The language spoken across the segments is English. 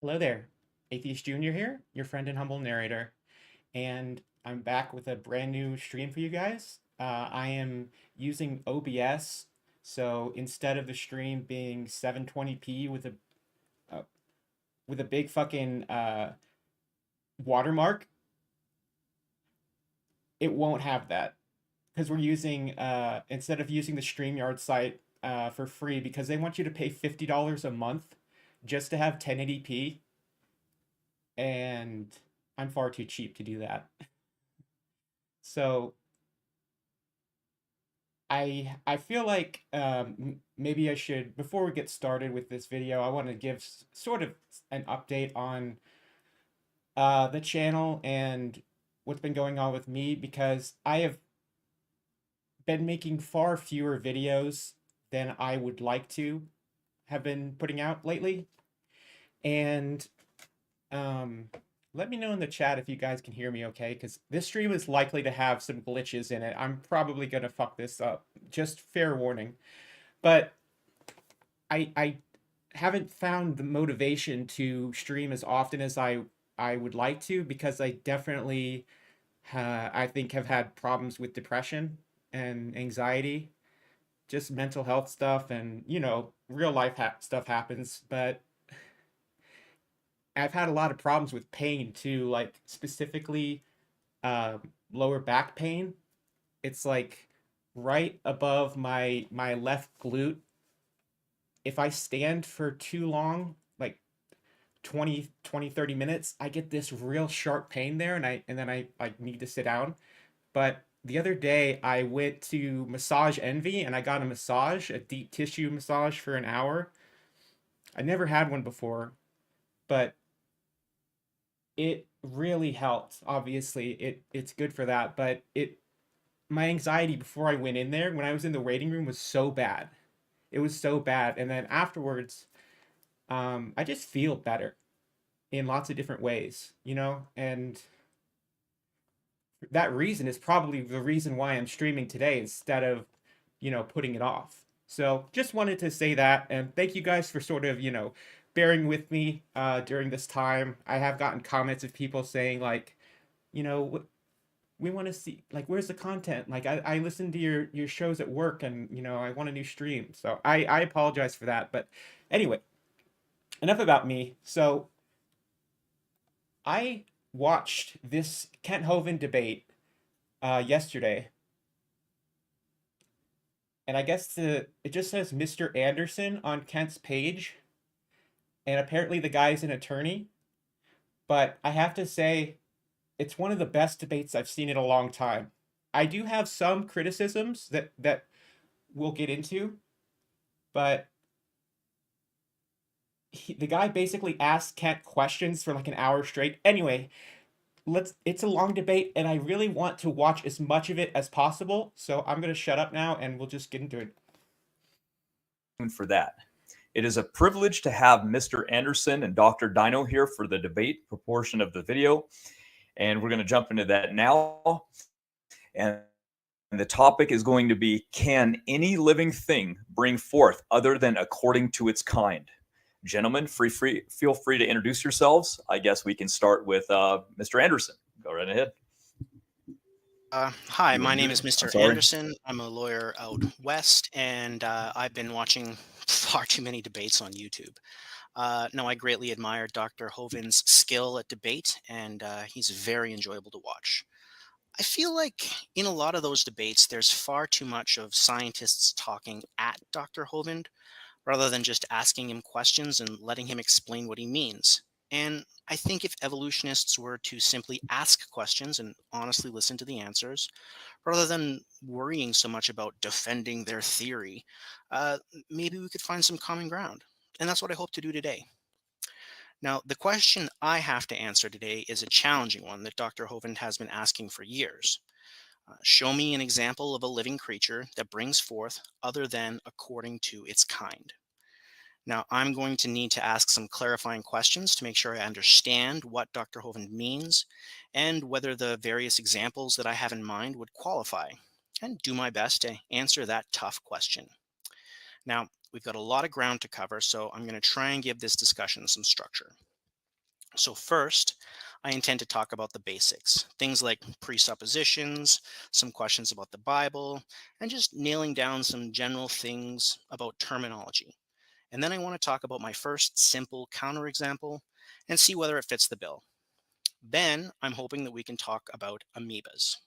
Hello there, Atheist Junior here, your friend and humble narrator, and I'm back with a brand new stream for you guys. I am using OBS, so instead of the stream being 720p uh, with a big fucking watermark, it won't have that because we're using instead of using the StreamYard site for free because they want you to pay $50 a month just to have 1080p, and I'm far too cheap to do that. So I feel like maybe I should, before we get started with this video, I want to give sort of an update on the channel and what's been going on with me, because I have been making far fewer videos than I would like to have been putting out lately. And um, let me know in the chat if you guys can hear me okay, because this stream is likely to have some glitches in it. I'm probably gonna fuck this up. Just fair warning. But I haven't found the motivation to stream as often as I would like to, because I definitely I think have had problems with depression and anxiety, just mental health stuff, and real life stuff happens. But I've had a lot of problems with pain too, like specifically lower back pain. It's like right above my left glute. If I stand for too long, like 30 minutes, I get this real sharp pain there, and then I like need to sit down. But the other day I went to Massage Envy and I got a massage, a deep tissue massage for an hour. I never had one before, but it really helped. Obviously, it's good for that, but it my anxiety before I went in there when I was in the waiting room was so bad. It was so bad. And then afterwards, I just feel better in lots of different ways, and that reason is probably the reason why I'm streaming today instead of, putting it off. So just wanted to say that, and thank you guys for sort of, bearing with me during this time. I have gotten comments of people saying like, we want to see, like, where's the content? Like, I listen to your shows at work, and I want a new stream. So I apologize for that. But anyway, enough about me. So I watched this Kent Hovind debate yesterday, and I guess it just says Mr. Anderson on Kent's page, and apparently the guy's an attorney. But I have to say, it's one of the best debates I've seen in a long time. I do have some criticisms that we'll get into, but the guy basically asked Kent questions for like an hour straight. Anyway, it's a long debate, and I really want to watch as much of it as possible, so I'm going to shut up now and we'll just get into it. For that. It is a privilege to have Mr. Anderson and Dr. Dino here for the debate proportion of the video, and we're going to jump into that now. And the topic is going to be, can any living thing bring forth other than according to its kind? Gentlemen, feel free to introduce yourselves. I guess we can start with Mr. Anderson. Go right ahead. Hi, my name is Mr. Anderson. I'm a lawyer out west, and I've been watching far too many debates on YouTube. No, I greatly admire Dr. Hovind's skill at debate, and he's very enjoyable to watch. I feel like in a lot of those debates, there's far too much of scientists talking at Dr. Hovind rather than just asking him questions and letting him explain what he means. And I think if evolutionists were to simply ask questions and honestly listen to the answers, rather than worrying so much about defending their theory, maybe we could find some common ground. And that's what I hope to do today. Now, the question I have to answer today is a challenging one that Dr. Hovind has been asking for years. Show me an example of a living creature that brings forth other than according to its kind. Now, I'm going to need to ask some clarifying questions to make sure I understand what Dr. Hovind means and whether the various examples that I have in mind would qualify, and do my best to answer that tough question. Now, we've got a lot of ground to cover, so I'm going to try and give this discussion some structure. So first, I intend to talk about the basics, things like presuppositions, some questions about the Bible, and just nailing down some general things about terminology. And then I want to talk about my first simple counterexample and see whether it fits the bill. Then I'm hoping that we can talk about amoebas.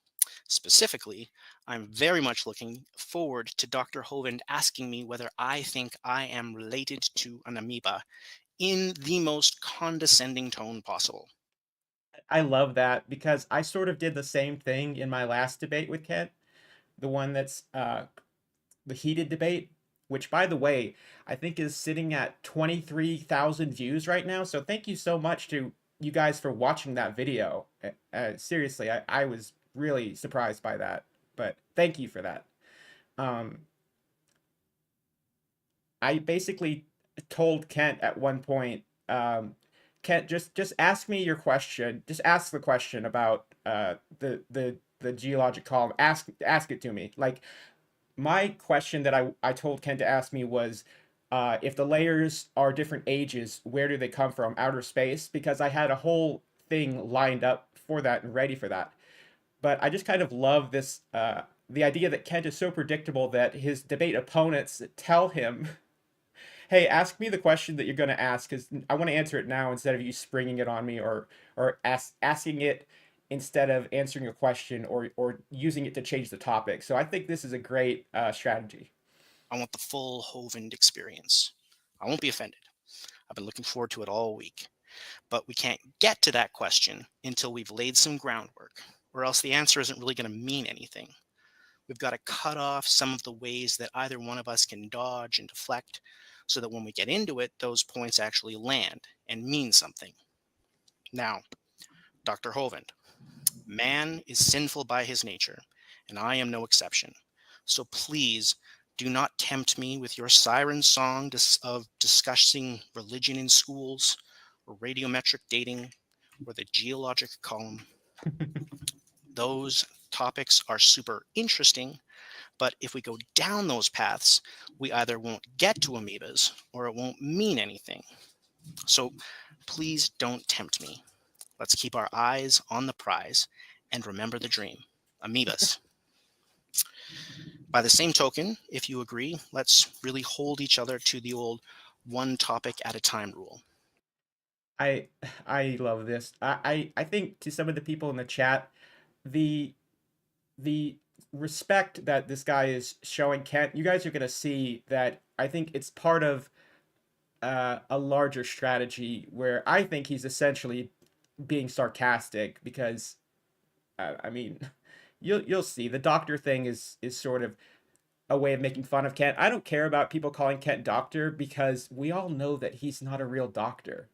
Specifically, I'm very much looking forward to Dr. Hovind asking me whether I think I am related to an amoeba in the most condescending tone possible. I love that because I sort of did the same thing in my last debate with Kent, the one that's the heated debate, which, by the way, I think is sitting at 23,000 views right now. So thank you so much to you guys for watching that video. Seriously, I was really surprised by that, but thank you for that. I basically told Kent at one point, Kent, just ask me your question. Just ask the question about the geologic column. Ask it to me. Like, my question that I told Ken to ask me was, if the layers are different ages, where do they come from? Outer space? Because I had a whole thing lined up for that and ready for that. But I just kind of love this, the idea that Kent is so predictable that his debate opponents tell him, hey, ask me the question that you're going to ask because I want to answer it now instead of you springing it on me or asking it instead of answering a question or using it to change the topic. So I think this is a great strategy. I want the full Hovind experience. I won't be offended. I've been looking forward to it all week. But we can't get to that question until we've laid some groundwork, or else the answer isn't really going to mean anything. We've got to cut off some of the ways that either one of us can dodge and deflect so that when we get into it, those points actually land and mean something. Now, Dr. Hovind, man is sinful by his nature, and I am no exception. So please do not tempt me with your siren song of discussing religion in schools, or radiometric dating, or the geologic column. Those topics are super interesting, but if we go down those paths, we either won't get to amoebas or it won't mean anything. So please don't tempt me. Let's keep our eyes on the prize and remember the dream, amoebas. By the same token, if you agree, let's really hold each other to the old one topic at a time rule. I love this. I think to some of the people in the chat, the respect that this guy is showing Kent, you guys are gonna see that I think it's part of a larger strategy where I think he's essentially being sarcastic because I mean, you'll see the doctor thing is sort of a way of making fun of Kent. I don't care about people calling Kent doctor because we all know that he's not a real doctor.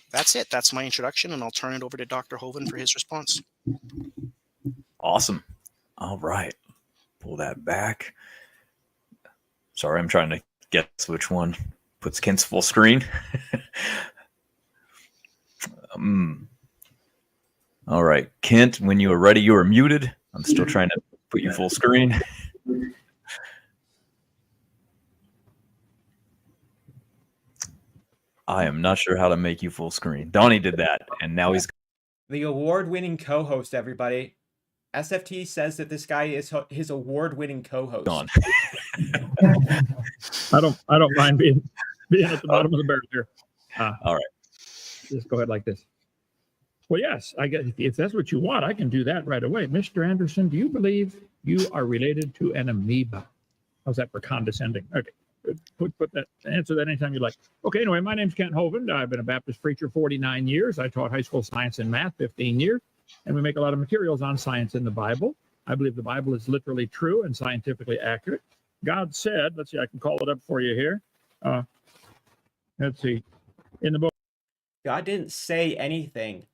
That's it. That's my introduction, and I'll turn it over to Dr. Hovind for his response. Awesome. All right. Pull that back. Sorry, I'm trying to guess which one puts Kent's full screen. All right. Kent, when you are ready, you are muted. I'm still trying to put you full screen. I am not sure how to make you full screen. Donnie did that, and now he's the award-winning co-host, everybody. SFT says that this guy is his award-winning co-host. gone. I don't mind being at the bottom of the barrel here. All right. Just go ahead like this. Well, yes, I guess if that's what you want, I can do that right away. Mr. Anderson, do you believe you are related to an amoeba? How's that for condescending? Okay. Put that, answer that anytime you like. Okay, anyway, my name's Kent Hovind. I've been a Baptist preacher 49 years. I taught high school science and math 15 years, and we make a lot of materials on science in the Bible. I believe the Bible is literally true and scientifically accurate. God said, let's see, I can call it up for you here. Let's see, in the book. God didn't say anything.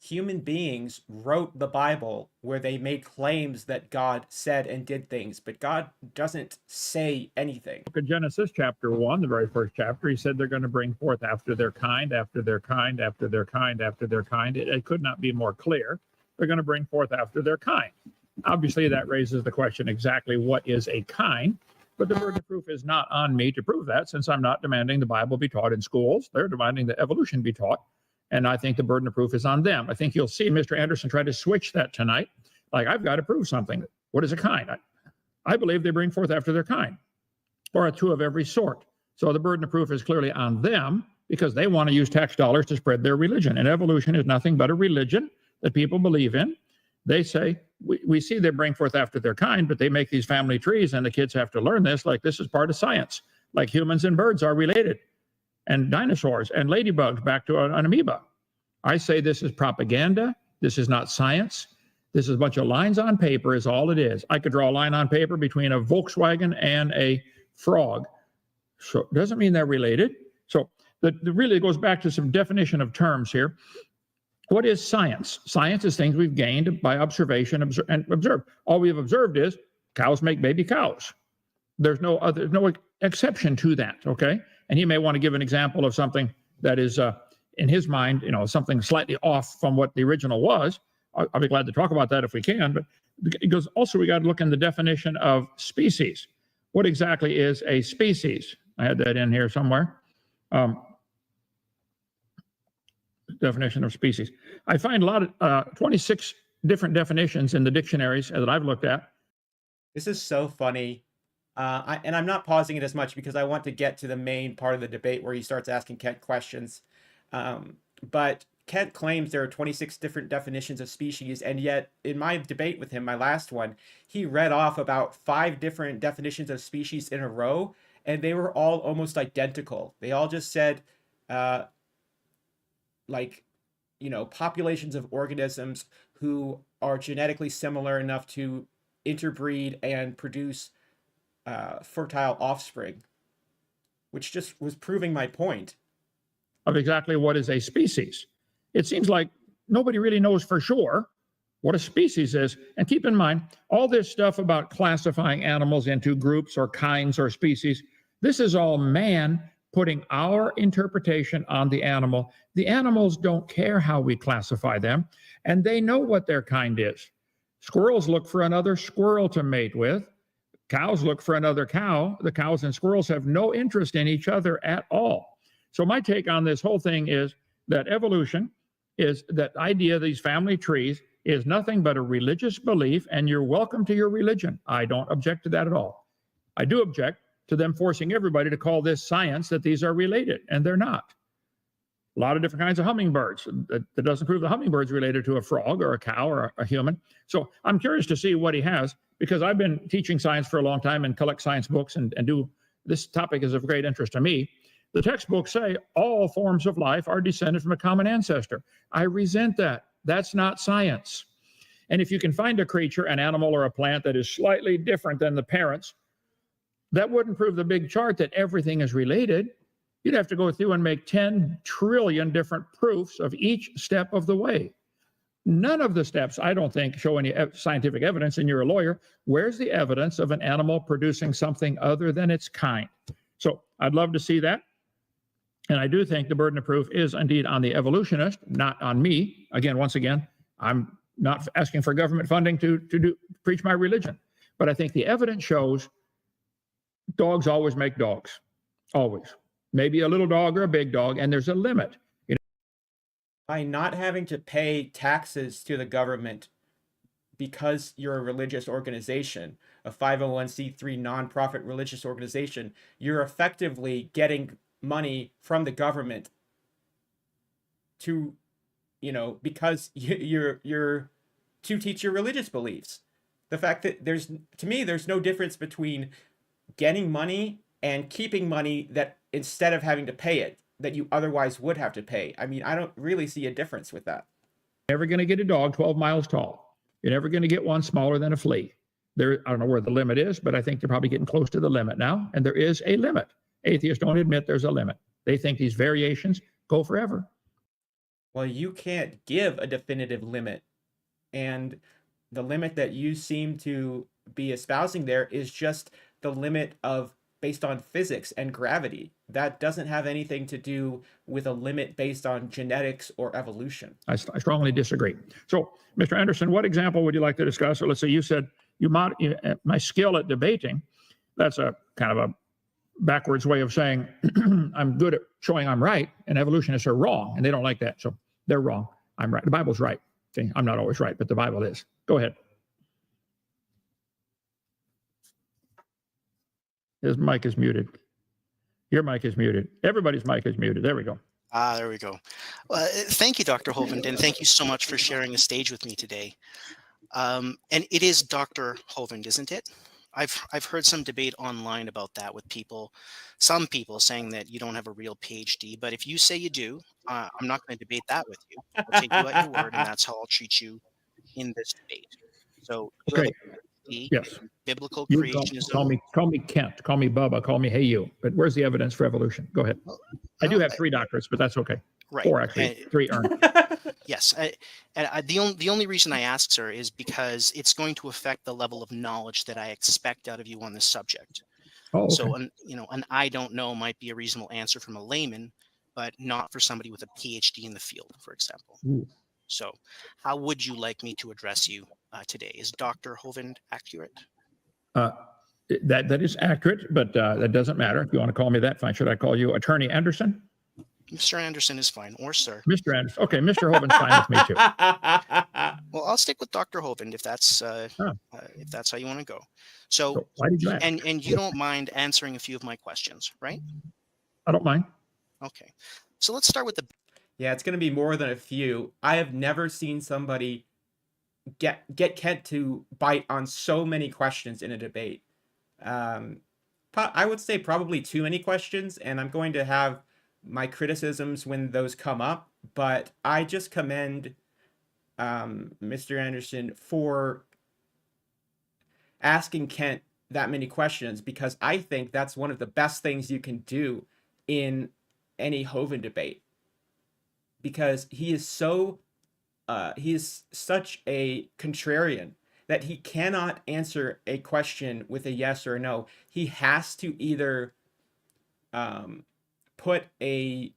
Human beings wrote the Bible where they made claims that God said and did things, but God doesn't say anything. Book of Genesis, chapter 1, the very first chapter, he said they're going to bring forth after their kind, after their kind, after their kind, after their kind. It could not be more clear. They're going to bring forth after their kind. Obviously, that raises the question exactly what is a kind, but the burden of proof is not on me to prove that since I'm not demanding the Bible be taught in schools. They're demanding that evolution be taught. And I think the burden of proof is on them. I think you'll see Mr. Anderson try to switch that tonight. Like, I've got to prove something. What is a kind? I believe they bring forth after their kind, or a two of every sort. So the burden of proof is clearly on them because they want to use tax dollars to spread their religion. And evolution is nothing but a religion that people believe in. They say, we see they bring forth after their kind, but they make these family trees, and the kids have to learn this, like this is part of science, like humans and birds are related, and dinosaurs and ladybugs back to an amoeba. I say this is propaganda. This is not science. This is a bunch of lines on paper is all it is. I could draw a line on paper between a Volkswagen and a frog. So it doesn't mean they're related. So that really goes back to some definition of terms here. What is science? Science is things we've gained by observation and observe. All we have observed is cows make baby cows. There's no exception to that, okay? And he may want to give an example of something that is, in his mind, something slightly off from what the original was. I'll be glad to talk about that if we can, but it goes, also we got to look in the definition of species. What exactly is a species? I had that in here somewhere. Definition of species. I find a lot of 26 different definitions in the dictionaries that I've looked at. This is so funny. And I'm not pausing it as much because I want to get to the main part of the debate where he starts asking Kent questions. But Kent claims there are 26 different definitions of species, and yet in my debate with him, my last one, he read off about 5 different definitions of species in a row, and they were all almost identical. They all just said, populations of organisms who are genetically similar enough to interbreed and produce fertile offspring, which just was proving my point. Of exactly what is a species. It seems like nobody really knows for sure what a species is. And keep in mind, all this stuff about classifying animals into groups or kinds or species, this is all man putting our interpretation on the animal. The animals don't care how we classify them, and they know what their kind is. Squirrels look for another squirrel to mate with. Cows look for another cow. The cows and squirrels have no interest in each other at all. So my take on this whole thing is that evolution is that idea, these family trees, is nothing but a religious belief, and you're welcome to your religion. I don't object to that at all. I do object to them forcing everybody to call this science, that these are related, and they're not. A lot of different kinds of hummingbirds. That doesn't prove the hummingbird's related to a frog or a cow or a human. So I'm curious to see what he has, because I've been teaching science for a long time and collect science books and do, this topic is of great interest to me. The textbooks say all forms of life are descended from a common ancestor. I resent that. That's not science. And if you can find a creature, an animal or a plant that is slightly different than the parents, that wouldn't prove the big chart that everything is related. You'd have to go through and make 10 trillion different proofs of each step of the way. None of the steps, I don't think, show any scientific evidence, and you're a lawyer. Where's the evidence of an animal producing something other than its kind? So I'd love to see that. And I do think the burden of proof is indeed on the evolutionist, not on me. Again, once again, I'm not asking for government funding to preach my religion. But I think the evidence shows dogs always make dogs, always. Maybe a little dog or a big dog, and there's a limit. By not having to pay taxes to the government because you're a religious organization, a 501c3 nonprofit religious organization, you're effectively getting money from the government to, because you're to teach your religious beliefs. The fact that to me, there's no difference between getting money and keeping money that instead of having to pay it, that you otherwise would have to pay. I mean, I don't really see a difference with that. You're never going to get a dog 12 miles tall. You're never going to get one smaller than a flea. I don't know where the limit is, but I think they're probably getting close to the limit now. And there is a limit. Atheists don't admit there's a limit. They think these variations go forever. Well, you can't give a definitive limit. And the limit that you seem to be espousing there is just the limit based on physics and gravity. That doesn't have anything to do with a limit based on genetics or evolution. I strongly disagree. So, Mr. Anderson, what example would you like to discuss? Or let's say you said my skill at debating. That's a kind of backwards way of saying I'm good at showing I'm right, and evolutionists are wrong, and they don't like that. So they're wrong. I'm right. The Bible's right. See, I'm not always right, but the Bible is. Go ahead. His mic is muted. Your mic is muted. Everybody's mic is muted. There we go. There we go. Thank you, Dr. Hovind, and thank you so much for sharing the stage with me today. And it is Dr. Hovind, isn't it? I've heard some debate online about that with people, some people saying that you don't have a real PhD, but if you say you do, I'm not going to debate that with you. I'll take you at your word, and that's how I'll treat you in this debate. So you have Okay. a PhD Yes. in biblical You creationism. call me Kent. Call me Bubba. Call me Hey You. But where's the evidence for evolution? Go ahead. I do have 3 doctorates, but that's okay. Right. 4 actually. 3 earned. Yes, the only reason I ask, sir, is because it's going to affect the level of knowledge that I expect out of you on this subject. Oh, okay. So, an I don't know might be a reasonable answer from a layman, but not for somebody with a PhD in the field, for example. Ooh. So, how would you like me to address you today? Is Dr. Hovind accurate? That is accurate, but that doesn't matter. If you want to call me that, fine. Should I call you Attorney Anderson? Mr. Anderson is fine, or sir. Mr. Anderson. Okay, Mr. Hovind's fine with me too. Well, I'll stick with Dr. Hovind if that's how you want to go. So why did you ask? And you don't mind answering a few of my questions, right? I don't mind. Okay. So let's start with the Yeah, it's going to be more than a few. I have never seen somebody get Kent to bite on so many questions in a debate. I would say probably too many questions, and I'm going to have my criticisms when those come up, but I just commend Mr. Anderson for asking Kent that many questions, because I think that's one of the best things you can do in any Hovind debate, because he is such a contrarian that he cannot answer a question with a yes or a no. He has to either put a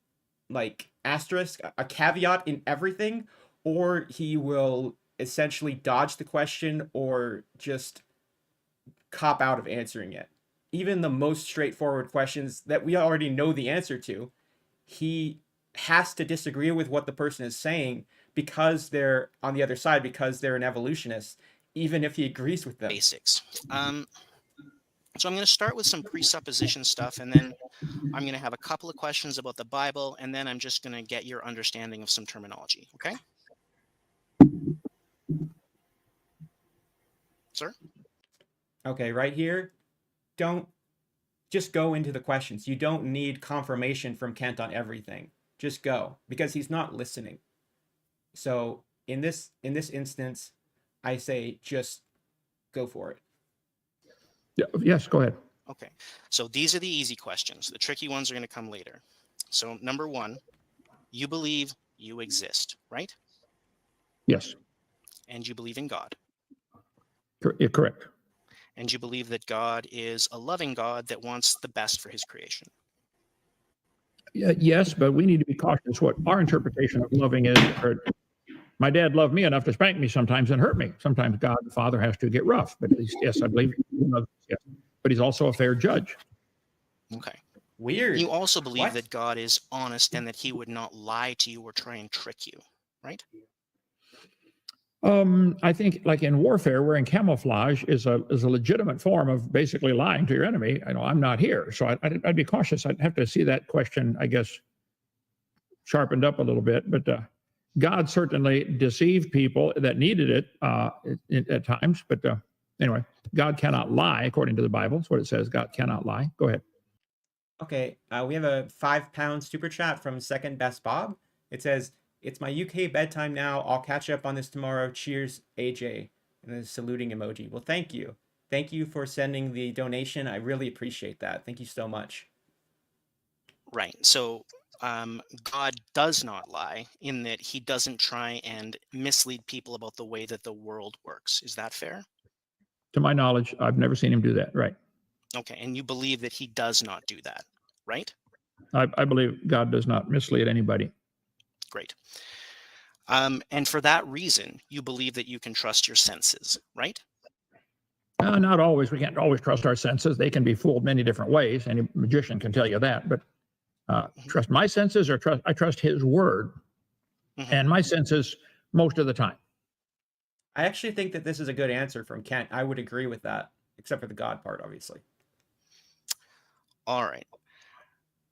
asterisk, a caveat in everything, or he will essentially dodge the question or just cop out of answering it. Even the most straightforward questions that we already know the answer to, he has to disagree with what the person is saying because they're on the other side, because they're an evolutionist, even if he agrees with them. basics. So I'm going to start with some presupposition stuff, and then I'm going to have a couple of questions about the Bible, and then I'm just going to get your understanding of some terminology. Okay? Sir? Okay, right here, don't just go into the questions. You don't need confirmation from Kent on everything. Just go, because he's not listening. So in this instance, I say just go for it. Yeah, yes, go ahead. Okay. So these are the easy questions. The tricky ones are going to come later. So number 1, you believe you exist, right? Yes. And you believe in God. Correct. And you believe that God is a loving God that wants the best for his creation. Yes, but we need to be cautious what our interpretation of loving is. My dad loved me enough to spank me sometimes and hurt me. Sometimes God the Father has to get rough, but at least, yes, I believe he loves us, yes. But he's also a fair judge. Okay. Weird. You also believe What? that God is honest and that he would not lie to you or try and trick you, right? I think, like in warfare, wearing camouflage is a legitimate form of basically lying to your enemy. I know I'm not here, so I'd be cautious. I'd have to see that question, I guess, sharpened up a little bit. But God certainly deceived people that needed it at times. But anyway, God cannot lie, according to the Bible. That's what it says. God cannot lie. Go ahead. Okay, we have a £5 super chat from Second Best Bob. It says, "It's my UK bedtime now. I'll catch up on this tomorrow. Cheers, AJ." And a saluting emoji. Well, thank you. Thank you for sending the donation. I really appreciate that. Thank you so much. Right. So God does not lie in that he doesn't try and mislead people about the way that the world works. Is that fair? To my knowledge, I've never seen him do that. Right. Okay. And you believe that he does not do that, right? I believe God does not mislead anybody. Great. And for that reason, you believe that you can trust your senses, right? Not always. We can't always trust our senses. They can be fooled many different ways. Any magician can tell you that. But trust my senses, or I trust his word and my senses most of the time. I actually think that this is a good answer from Kent. I would agree with that, except for the God part, obviously. All right.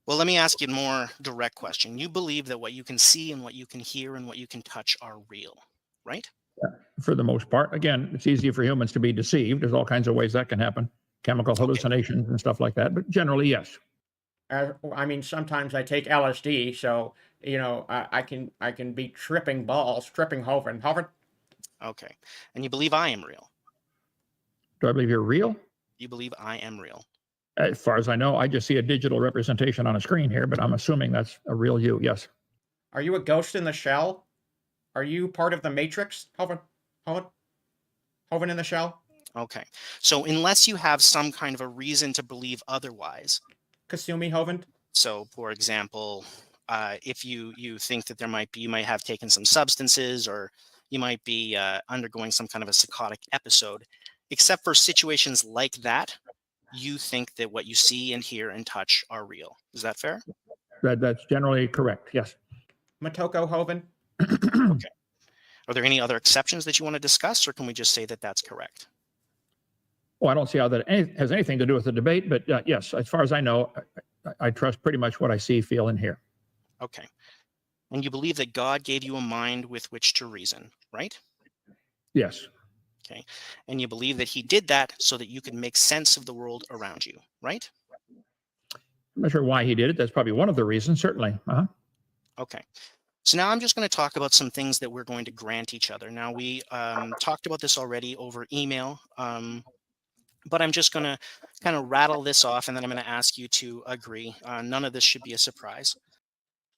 Well, let me ask you a more direct question. You believe that what you can see and what you can hear and what you can touch are real, right? For the most part. Again, it's easy for humans to be deceived. There's all kinds of ways that can happen, chemical hallucinations and stuff like that. But generally, yes. I mean, sometimes I take LSD, so I can be tripping balls, tripping Hovind. Okay. And you believe I am real? Do I believe you're real? You believe I am real? As far as I know, I just see a digital representation on a screen here, but I'm assuming that's a real you. Yes. Are you a ghost in the shell? Are you part of the Matrix, Hovind in the shell? Okay. So unless you have some kind of a reason to believe otherwise. Kasumi Hovind? So, for example, if you think that you might have taken some substances, or you might be undergoing some kind of a psychotic episode, except for situations like that, you think that what you see and hear and touch are real. Is that fair? That's generally correct. Yes. Motoko Hovind? Okay. Are there any other exceptions that you want to discuss, or can we just say that that's correct? Well, I don't see how that has anything to do with the debate, but yes, as far as I know, I trust pretty much what I see, feel, and hear. Okay. And you believe that God gave you a mind with which to reason, right? Yes. Okay. And you believe that he did that so that you could make sense of the world around you, right? I'm not sure why he did it. That's probably one of the reasons, certainly. Okay. So now I'm just going to talk about some things that we're going to grant each other. Now, we talked about this already over email, but I'm just going to kind of rattle this off, and then I'm going to ask you to agree. None of this should be a surprise.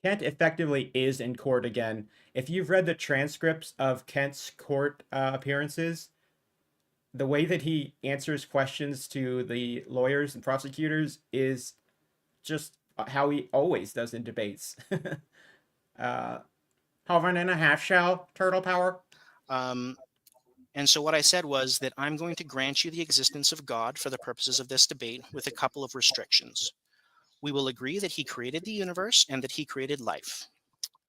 Kent effectively is in court again. If you've read the transcripts of Kent's court appearances, the way that he answers questions to the lawyers and prosecutors is just how he always does in debates. Hovind and a half shell, turtle power. And so what I said was that I'm going to grant you the existence of God for the purposes of this debate with a couple of restrictions. We will agree that he created the universe and that he created life.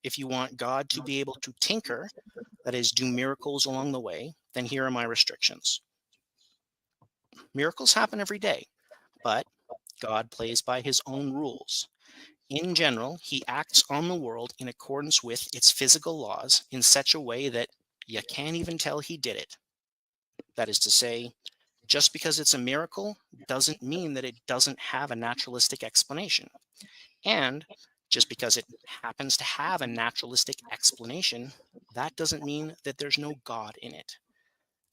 If you want God to be able to tinker, that is, do miracles along the way, then here are my restrictions. Miracles happen every day, but God plays by his own rules. In general, he acts on the world in accordance with its physical laws in such a way that you can't even tell he did it. That is to say, just because it's a miracle doesn't mean that it doesn't have a naturalistic explanation. And just because it happens to have a naturalistic explanation, that doesn't mean that there's no God in it.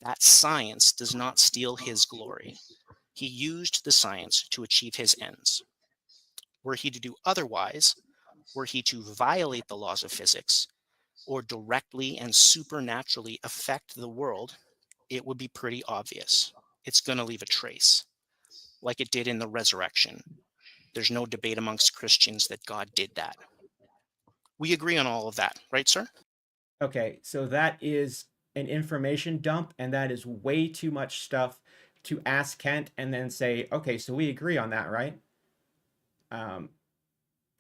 That science does not steal his glory. He used the science to achieve his ends. Were he to do otherwise, were he to violate the laws of physics, or directly and supernaturally affect the world, it would be pretty obvious. It's going to leave a trace, like it did in the resurrection. There's no debate amongst Christians that God did that. We agree on all of that, right, sir? Okay, so that is an information dump, and that is way too much stuff to ask Kent and then say, okay, so we agree on that, right?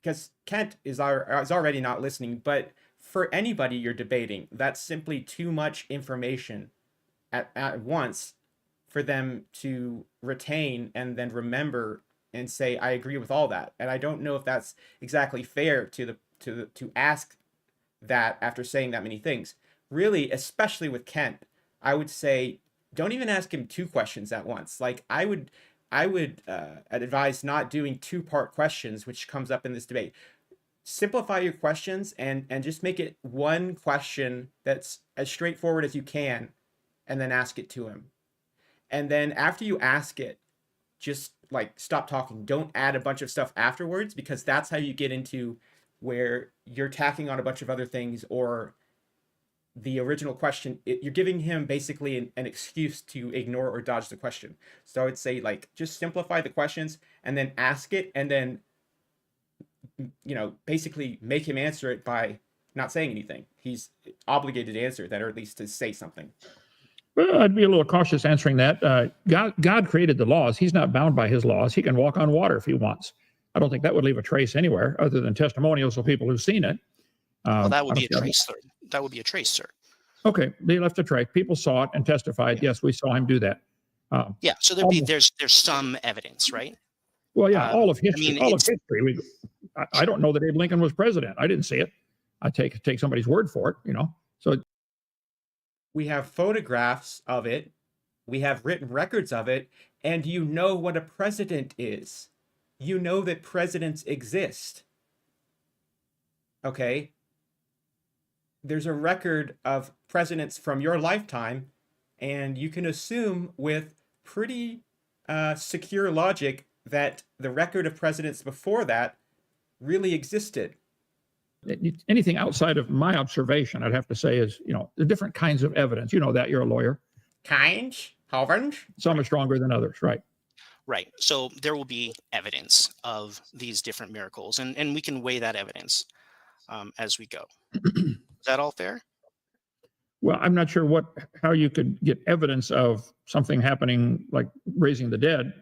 Because Kent is already not listening, but for anybody you're debating, that's simply too much information at once for them to retain and then remember and say, I agree with all that. And I don't know if that's exactly fair to ask that after saying that many things. Really, especially with Kent, I would say don't even ask him two questions at once. Like I would advise not doing two-part questions, which comes up in this debate. Simplify your questions and just make it one question that's as straightforward as you can, and then ask it to him. And then after you ask it, just like stop talking. Don't add a bunch of stuff afterwards, because that's how you get into where you're tacking on a bunch of other things, or the original question, you're giving him basically an excuse to ignore or dodge the question. So I would say, like, just simplify the questions and then ask it, and then basically make him answer it by not saying anything. He's obligated to answer that, or at least to say something. Well, I'd be a little cautious answering that. God created the laws. He's not bound by his laws. He can walk on water if he wants. I don't think that would leave a trace anywhere other than testimonials of people who've seen it. Well, that would I be a don't see trace, sir. That would be a trace, sir. Okay, they left a trace. People saw it and testified. Yeah. Yes, we saw him do that. Yeah, so there's some evidence, right? Well, yeah, all of history. mean, All of history. I don't know that Abe Lincoln was president. I didn't see it. I take somebody's word for it. You know. So We have photographs of it. We have written records of it. And you know what a president is. You know that presidents exist. Okay? There's a record of presidents from your lifetime, and you can assume with pretty secure logic that the record of presidents before that really existed. anything outside of my observation, I'd have to say is, the different kinds of evidence. You know that, you're a lawyer. Kinds? Hovind? Some are stronger than others, right? Right. So there will be evidence of these different miracles, and we can weigh that evidence as we go. Is that all fair? Well, I'm not sure how you could get evidence of something happening like raising the dead,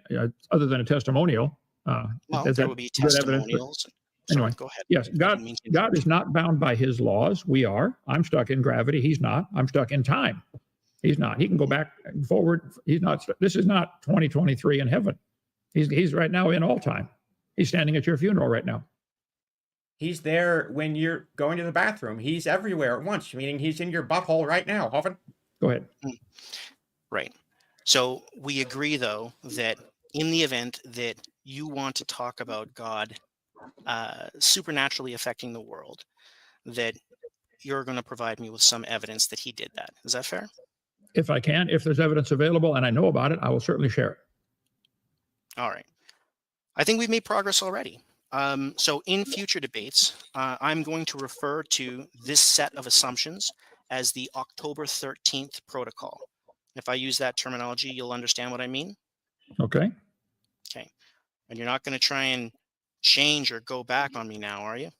other than a testimonial. Well, there will be testimonials. Anyway, go ahead. Yes, God is not bound by his laws. We are. I'm stuck in gravity. He's not. I'm stuck in time. He's not. He can go back and forward. He's not. This is not 2023 in heaven. He's right now in all time. He's standing at your funeral right now. He's there when you're going to the bathroom. He's everywhere at once, meaning he's in your butthole right now, Hovind. Go ahead. Right. So we agree, though, that in the event that you want to talk about God supernaturally affecting the world, that you're going to provide me with some evidence that he did that. Is that fair? If I can, if there's evidence available and I know about it, I will certainly share it. All right. I think we've made progress already. So in future debates, I'm going to refer to this set of assumptions as the October 13th protocol. If I use that terminology, you'll understand what I mean. Okay. Okay. And you're not going to try and change or go back on me now, are you?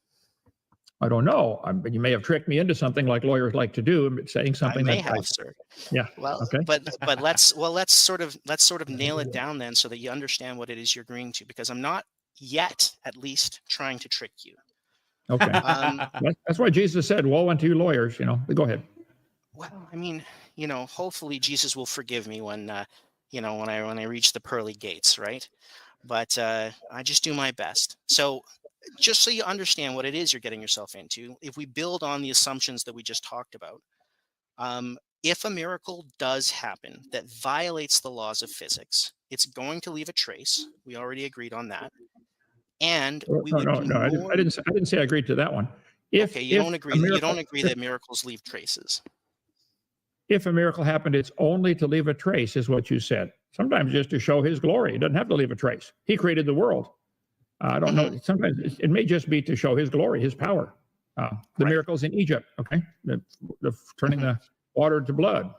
I don't know. You may have tricked me into something like lawyers like to do, saying something. I may have, sir. Yeah. Well, okay. But let's sort of nail it down then, so that you understand what it is you're agreeing to, because I'm not yet, at least, trying to trick you. Okay. That's why Jesus said, "Woe unto you lawyers." Go ahead. Well, I mean, hopefully Jesus will forgive me when I reach the pearly gates, right? But I just do my best. So just so you understand what it is you're getting yourself into, if we build on the assumptions that we just talked about, if a miracle does happen that violates the laws of physics, it's going to leave a trace. We already agreed on that. And we would no, I didn't say I agreed to that one. Okay, you don't agree that miracles leave traces. If a miracle happened, it's only to leave a trace, is what you said. Sometimes just to show his glory. It doesn't have to leave a trace. He created the world. I don't know. Sometimes it may just be to show his glory, his power. The miracles in Egypt, okay? The turning the water to blood.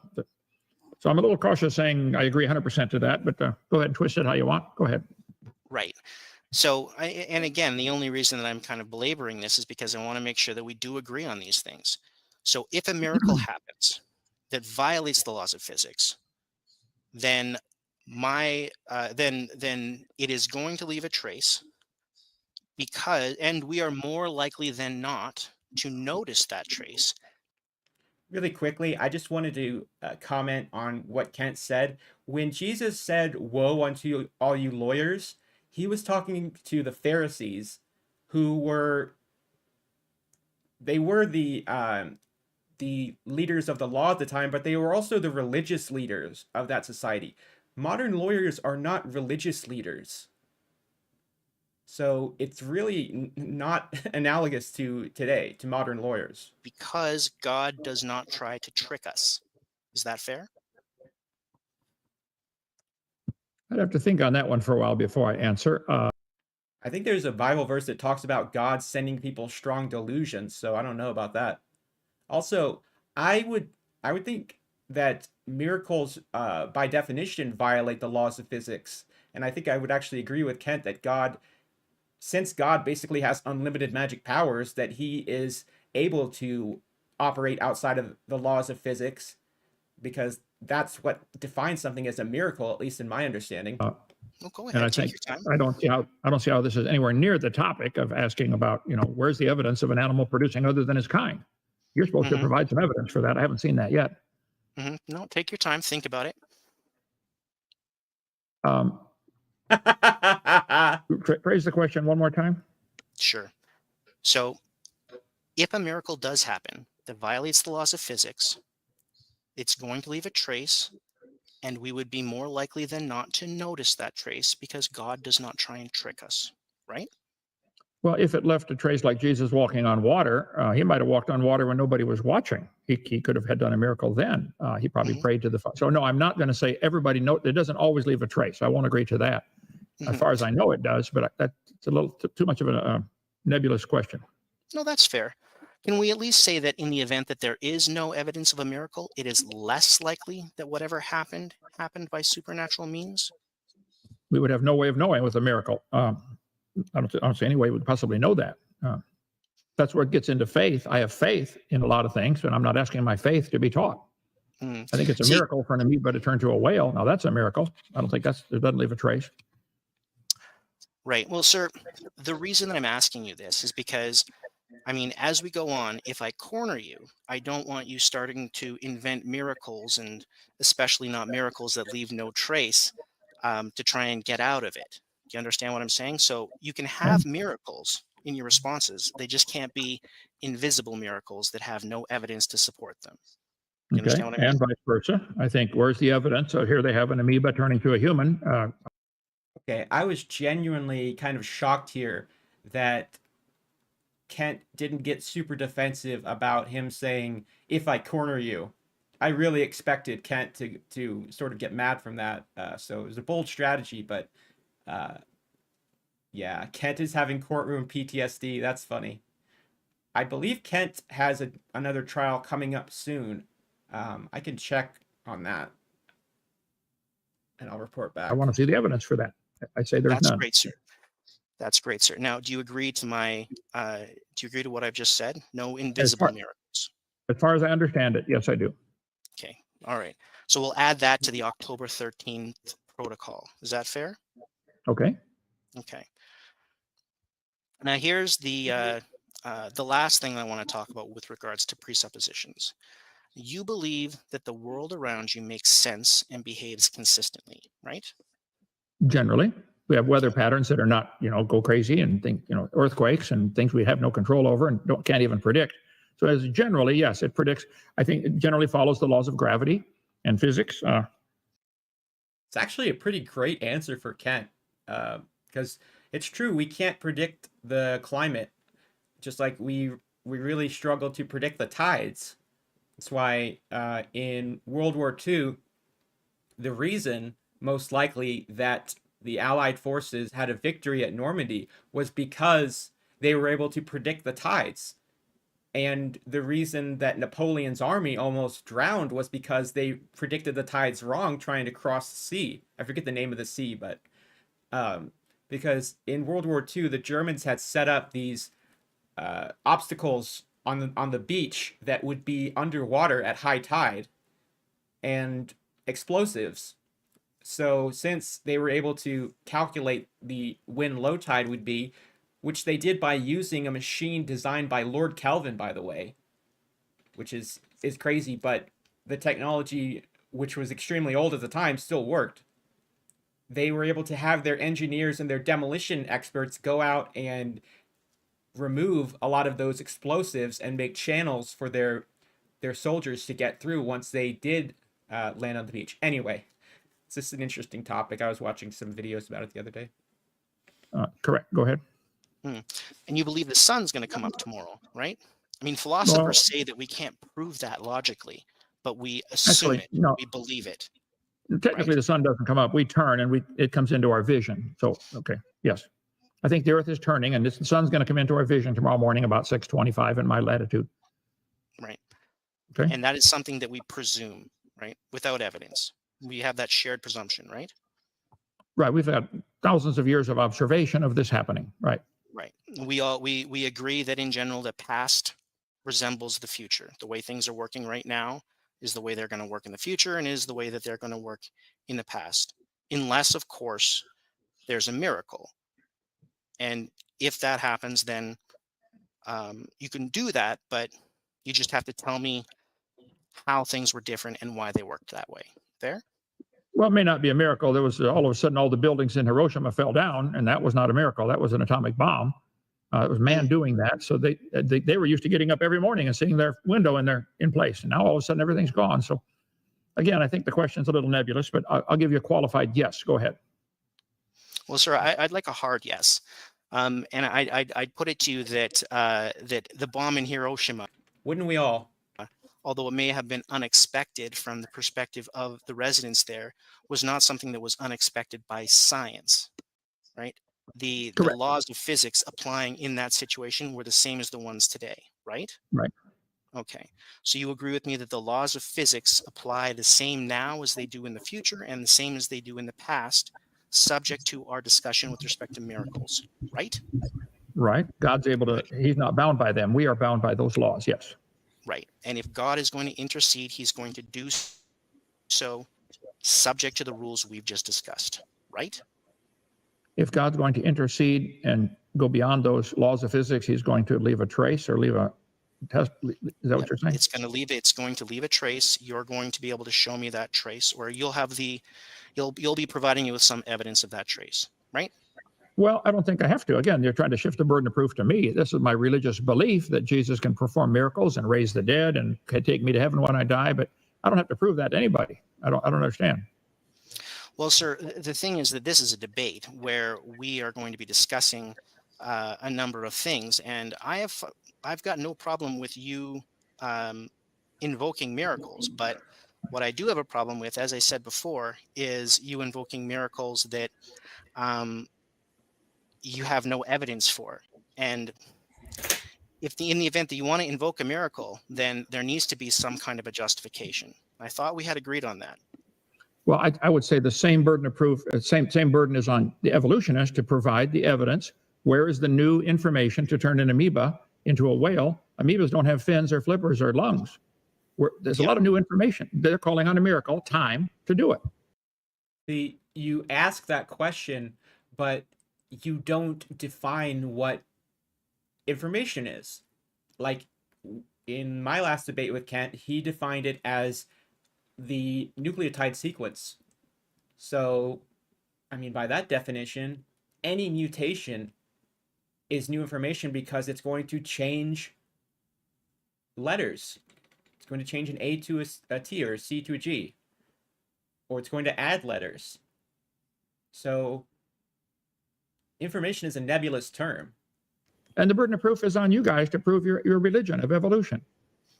So I'm a little cautious saying I agree 100% to that, but go ahead and twist it how you want. Go ahead. Right. So, and again, the only reason that I'm kind of belaboring this is because I want to make sure that we do agree on these things. So if a miracle happens that violates the laws of physics, then then it is going to leave a trace, and we are more likely than not to notice that trace. Really quickly, I just wanted to comment on what Kent said. When Jesus said, "Woe unto all you lawyers," he was talking to the Pharisees, who were the leaders of the law at the time, but they were also the religious leaders of that society. Modern lawyers are not religious leaders. So it's really not analogous to today, to modern lawyers. Because God does not try to trick us. Is that fair? I'd have to think on that one for a while before I answer. I think there's a Bible verse that talks about God sending people strong delusions, so I don't know about that. Also, I would think that miracles, by definition, violate the laws of physics. And I think I would actually agree with Kent that since God basically has unlimited magic powers, that he is able to operate outside of the laws of physics, because that's what defines something as a miracle, at least in my understanding. Well, go And I ahead, take think your time. I don't see how this is anywhere near the topic of asking about, where's the evidence of an animal producing other than its kind? You're supposed to Mhm. provide some evidence for that. I haven't seen that yet. No, take your time, think about it. Phrase the question one more time. Sure. So if a miracle does happen that violates the laws of physics, it's going to leave a trace, and we would be more likely than not to notice that trace because God does not try and trick us, right? Well, if it left a trace like Jesus walking on water, he might have walked on water when nobody was watching. He could have had done a miracle then. He probably Mhm. prayed to the Father. So no, I'm not going to say everybody it doesn't always leave a trace. I won't agree to that. As Mhm. far as I know, it does, but that's a little too much of a nebulous question. No, that's fair. Can we at least say that in the event that there is no evidence of a miracle, it is less likely that whatever happened by supernatural means? We would have no way of knowing with a miracle. I don't see any way we would possibly know that. That's where it gets into faith. I have faith in a lot of things, but I'm not asking my faith to be taught. Mm. I think it's a See, miracle for an amoeba to turn to a whale. Now that's a miracle. I don't think it doesn't leave a trace. right. Well, sir, the reason that I'm asking you this is because, I mean, as we go on, if I corner you, I don't want you starting to invent miracles, and especially not miracles that leave no trace, to try and get out of it. Do you understand what I'm saying? So you can And have miracles in your responses. They just can't be invisible miracles that have no evidence to support them. You okay, understand what I mean? and vice versa. I think where's the evidence? So here they have an amoeba turning to a human. Okay, I was genuinely kind of shocked here that Kent didn't get super defensive about him saying, "If I corner you." I really expected Kent to sort of get mad from that. So it was a bold strategy, but uh, yeah, Kent is having courtroom PTSD. That's funny. I believe Kent has another trial coming up soon. I can check on that and I'll report I back. want to see the evidence for that. I say there's That's none. great, sir. That's great, sir. Now, do you agree to what I've just said? No invisible miracles. As far as I understand it, yes, I do. Okay. All right. So we'll add that to the October 13th protocol. Is that fair? Okay. Okay. Now here's the last thing I want to talk about with regards to presuppositions. You believe that the world around you makes sense and behaves consistently, right? Generally, we have weather patterns that are not, go crazy and earthquakes and things we have no control over and can't even predict. So as generally, yes, it predicts. I think it generally follows the laws of gravity and physics. It's actually a pretty great answer for Kent, because it's true we can't predict the climate, just like we really struggle to predict the tides. That's why in World War II, the reason most likely that the Allied forces had a victory at Normandy was because they were able to predict the tides. And the reason that Napoleon's army almost drowned was because they predicted the tides wrong trying to cross the sea. I forget the name of the sea, but because in World War II, the Germans had set up these obstacles on the beach that would be underwater at high tide and explosives. So since they were able to calculate when low tide would be, which they did by using a machine designed by Lord Kelvin, by the way, which is crazy, but the technology, which was extremely old at the time, still worked. They were able to have their engineers and their demolition experts go out and remove a lot of those explosives and make channels for their soldiers to get through once they did land on the beach. Anyway, it's just an interesting topic. I was watching some videos about it the other day. Correct. Go ahead. And you believe the sun's going to come up tomorrow, right? I mean, philosophers say that we can't prove that logically, but we assume Actually, it. no. We believe it. Technically, right? the sun doesn't come up. We turn, and it comes into our vision. So, okay, yes. I think the Earth is turning, and the sun's going to come into our vision tomorrow morning about 6:25 in my latitude. Right. Okay. And that is something that we presume, right? Without evidence. We have that shared presumption, right? Right. We've had thousands of years of observation of this happening. Right. Right. We agree that in general the past resembles the future. The way things are working right now, is the way they're going to work in the future and is the way that they're going to work in the past, unless, of course, there's a miracle. And if that happens, then you can do that, but you just have to tell me how things were different and why they worked that way. There? Well, it may not be a miracle. There was all of a sudden all the buildings in Hiroshima fell down, and that was not a miracle. That was an atomic bomb. It was man doing that. So they were used to getting up every morning and seeing their window and they're in place. And now all of a sudden everything's gone. So again, I think the question's a little nebulous, but I'll give you a qualified yes. Go ahead. Well, sir, I'd like a hard yes. And I'd put it to you that that the bomb in Hiroshima, Wouldn't we all? although it may have been unexpected from the perspective of the residents there, was not something that was unexpected by science, right? The Correct. laws of physics applying in that situation were the same as the ones today, right? Right. Okay. So you agree with me that the laws of physics apply the same now as they do in the future and the same as they do in the past, subject to our discussion with respect to miracles, right? Right. God's able to, he's not bound by them. We are bound by those laws. Yes. Right. And if God is going to intercede, he's going to do so subject to the rules we've just discussed, right? If God's going to intercede and go beyond those laws of physics, he's going to leave a trace or leave a test. Is that what you're saying? It's going to leave a trace. You're going to be able to show me that trace, or you'll be providing you with some evidence of that trace, right? Well, I don't think I have to. Again, you're trying to shift the burden of proof to me. This is my religious belief that Jesus can perform miracles and raise the dead and can take me to heaven when I die, but I don't have to prove that to anybody. I don't understand. Well, sir, the thing is that this is a debate where we are going to be discussing a number of things, and I've got no problem with you invoking miracles, but what I do have a problem with, as I said before, is you invoking miracles that you have no evidence for. And in the event that you want to invoke a miracle, then there needs to be some kind of a justification. I thought we had agreed on that. Well, I would say the same burden of proof, same burden is on the evolutionist to provide the evidence. Where is the new information to turn an amoeba into a whale? Amoebas don't have fins or flippers or lungs. There's a lot of new information. They're calling on a miracle, time to do it. You ask that question, but you don't define what information is. Like in my last debate with Kent, he defined it as the nucleotide sequence. So, I mean, by that definition, any mutation is new information because it's going to change letters. It's going to change an A to a T or a C to a G. Or it's going to add letters. So, information is a nebulous term. And the burden of proof is on you guys to prove your religion of evolution,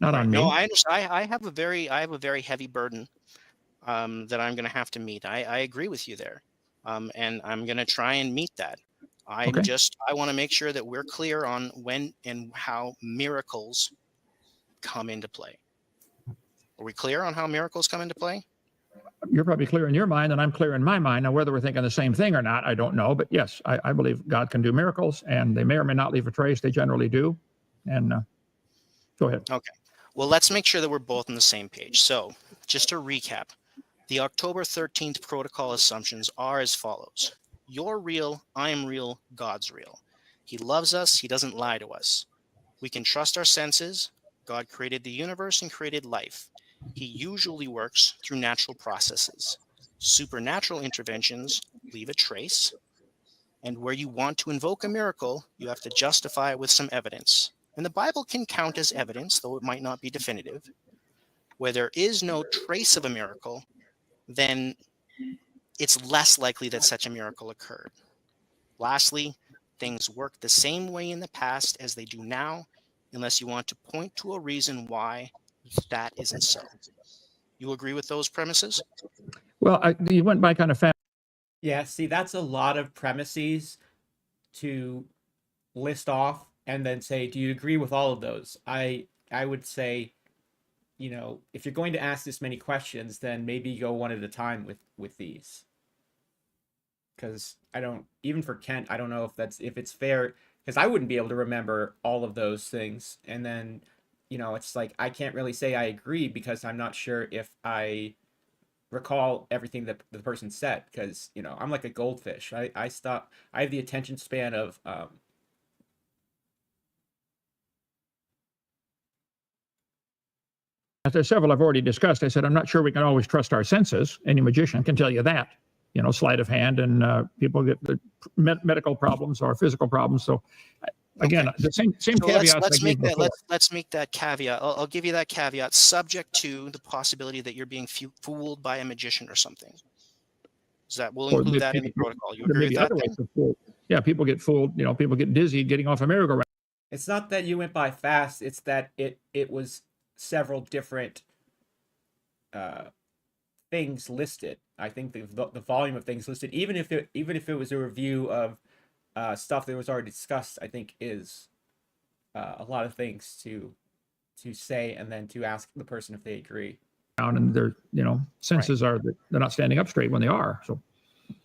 not on me. No, I understand. I have a very heavy burden that I'm going to have to meet. I agree with you there, and I'm going to try and meet that. I want to make sure that we're clear on when and how miracles come into play. Are we clear on how miracles come into play? You're probably clear in your mind, and I'm clear in my mind. Now, whether we're thinking the same thing or not, I don't know. But yes, I believe God can do miracles, and they may or may not leave a trace. They generally do. And go ahead. Okay. Well, let's make sure that we're both on the same page. So, just to recap, the October 13th protocol assumptions are as follows. You're real, I am real, God's real. He loves us, he doesn't lie to us. We can trust our senses. God created the universe and created life. He usually works through natural processes. Supernatural interventions leave a trace. And where you want to invoke a miracle, you have to justify it with some evidence. And the Bible can count as evidence, though it might not be definitive. Where there is no trace of a miracle, then it's less likely that such a miracle occurred. Lastly, things work the same way in the past as they do now, unless you want to point to a reason why that isn't so. You agree with those premises? Well, you went by kind of fast. Yeah, see, that's a lot of premises to list off and then say, do you agree with all of those? I would say, you know, if you're going to ask this many questions, then maybe go one at a time with these. Because even for Kent, I don't know if it's fair, because I wouldn't be able to remember all of those things. And then you know, it's like I can't really say I agree because I'm not sure if I recall everything that the person said, because you know I'm like a goldfish. I have the attention span of There's several I've already discussed. I said, I'm not sure we can always trust our senses. Any magician can tell you that, you know, sleight of hand, and people get medical problems or physical problems. So again, Okay. the same So caveats let's I make gave that before. let's make that caveat. I'll give you that caveat, subject to the possibility that you're being fooled by a magician or something. We'll Or include that in the protocol. You there agree may with be that other ways then? of fool. Yeah, people get fooled. You know, people get dizzy getting off a merry-go-round. it's not that you went by fast, it's that it was several different uh things listed. I think the volume of things listed, even if it was a review of stuff that was already discussed, I think is a lot of things to say and then to ask the person if they agree. And their, you know, senses are that they're not standing up straight when they are. So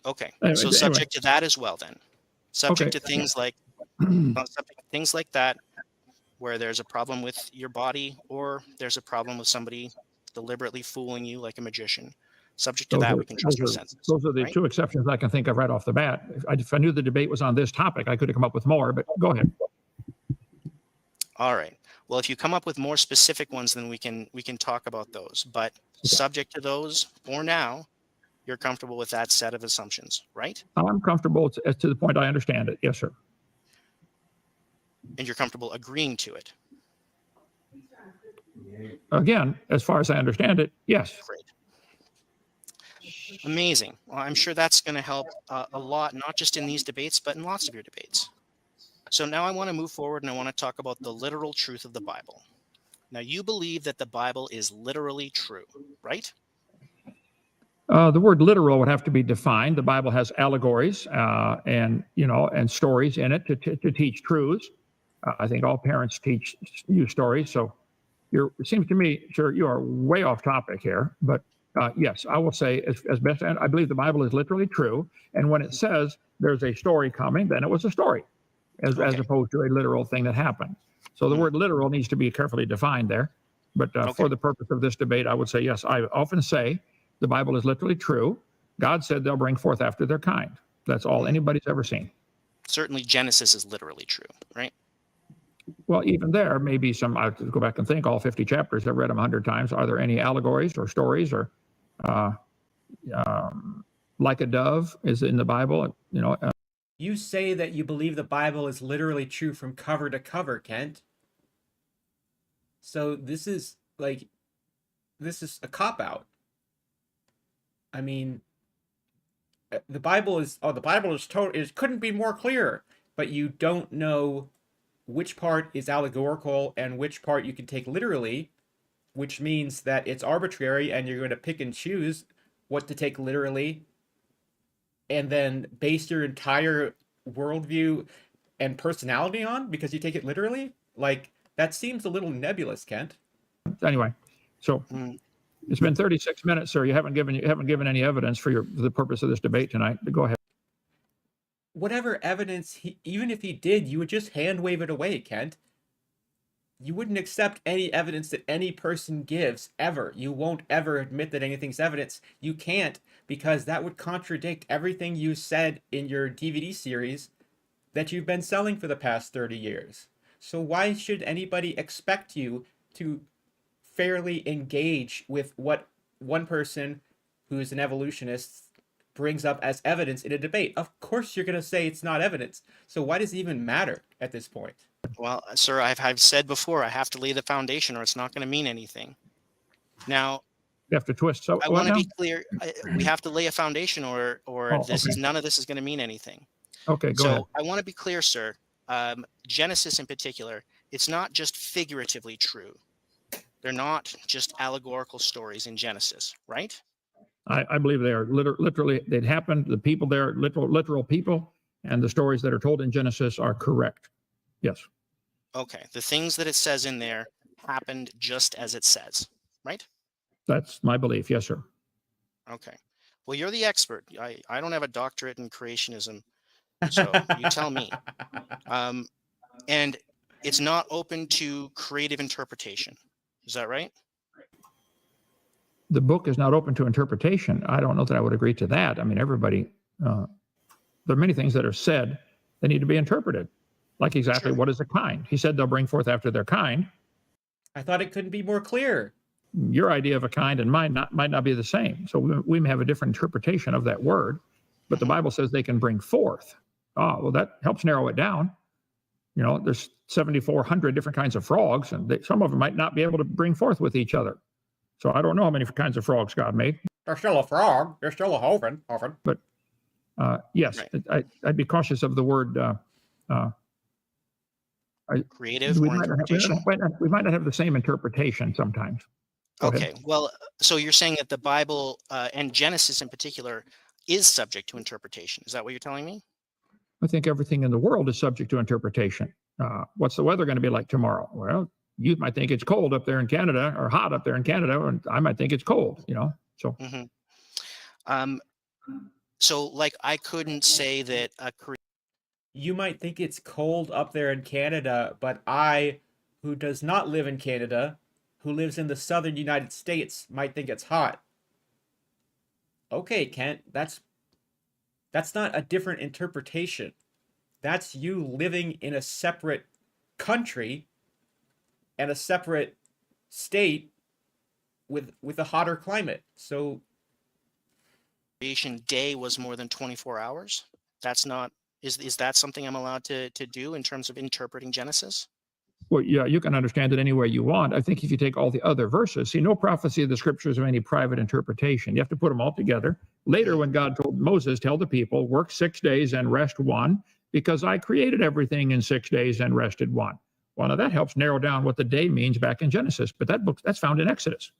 Okay. anyway, So subject to that as well then. Subject okay. to things like things like that, where there's a problem with your body or there's a problem with somebody deliberately fooling you like a magician. Subject to that, we can trust our senses. Those are the right? two exceptions I can think of right off the bat. If I knew the debate was on this topic, I could have come up with more, but go ahead. All right. Well, if you come up with more specific ones, then we can talk about those. But subject to those, for now, you're comfortable with that set of assumptions, right? I'm comfortable to the point I understand it. Yes, sir. And you're comfortable agreeing to it. Again, as far as I understand it, yes. Great. Amazing. Well, I'm sure that's going to help a lot, not just in these debates, but in lots of your debates. So now I want to move forward and I want to talk about the literal truth of the Bible. Now, you believe that the Bible is literally true, right? The word literal would have to be defined. The Bible has allegories and, you know, and stories in it to teach truths. I think all parents teach you stories. So it seems to me, sure, you are way off topic here, but yes, I will say as best I believe the Bible is literally true. And when it says there's a story coming, then it was a story, as opposed to a literal thing that happened. So the word literal needs to be carefully defined there. But for the purpose of this debate, I would say yes. I often say the Bible is literally true. God said they'll bring forth after their kind. That's all anybody's ever seen. Certainly, Genesis is literally true, right? Well, even there may be some. I have to go back and think. All 50 chapters, I've read them 100 times. Are there any allegories or stories or like a dove is in the Bible? You know. You say that you believe the Bible is literally true from cover to cover, Kent. So this is a cop-out. I mean, the Bible is it couldn't be more clear, but you don't know which part is allegorical and which part you can take literally, which means that it's arbitrary and you're going to pick and choose what to take literally and then base your entire worldview and personality on because you take it literally. Like, that seems a little nebulous, Kent. Anyway, so it's been 36 minutes, sir. You haven't given any evidence for the purpose of this debate tonight. Go ahead. Whatever evidence even if he did, you would just hand wave it away, Kent. You wouldn't accept any evidence that any person gives ever. You won't ever admit that anything's evidence. You can't, because that would contradict everything you said in your DVD series that you've been selling for the past 30 years. So why should anybody expect you to fairly engage with what one person who's an evolutionist brings up as evidence in a debate? Of course you're going to say it's not evidence. So why does it even matter at this point? Well, sir, I've said before, I have to lay the foundation or it's not going to mean anything. Now, you have to twist. So I want to be clear. We have to lay a foundation or none of this is going to mean anything. Okay, go ahead. So I want to be clear, sir. Genesis in particular, it's not just figuratively true. They're not just allegorical stories in Genesis, right? I believe they are literally, they'd happened. The people there are literal people, and the stories that are told in Genesis are correct. Yes. Okay. The things that it says in there happened just as it says, right? That's my belief. Yes, sir. Okay. Well, you're the expert. I don't have a doctorate in creationism, so you tell me. And it's not open to creative interpretation. Is that right? The book is not open to interpretation. I don't know that I would agree to that. I mean, everybody, there are many things that are said that need to be interpreted, like exactly what is a kind. He said they'll bring forth after their kind. I thought it couldn't be more clear. Your idea of a kind and mine might not be the same. So we may have a different interpretation of that word, but the Bible says they can bring forth. Oh, well, that helps narrow it down. You know, there's 7,400 different kinds of frogs, and some of them might not be able to bring forth with each other. So I don't know how many kinds of frogs God made. They're still a frog. They're still a Hovind. But yes, right. I'd be cautious of the word creative or interpretation. We might not have the same interpretation sometimes. Okay, well, so you're saying that the Bible and Genesis in particular is subject to interpretation. Is that what you're telling me? I think everything in the world is subject to interpretation. What's the weather going to be like tomorrow? Well, you might think it's cold up there in Canada or hot up there in Canada, and I might think it's cold, you know, so. So like I couldn't say that you might think it's cold up there in Canada, but I, who does not live in Canada, who lives in the southern United States, might think it's hot. Okay, Kent, that's not a different interpretation. That's you living in a separate country and a separate state with a hotter climate. So creation day was more than 24 hours. That's not, is that something I'm allowed to do in terms of interpreting Genesis? Well, yeah, you can understand it any way you want. I think if you take all the other verses, see, no prophecy of the scriptures of any private interpretation. You have to put them all together. Later, when God told Moses, tell the people, work 6 days and rest one, because I created everything in 6 days and rested one. Well, now that helps narrow down what the day means back in Genesis, but that book, that's found in Exodus.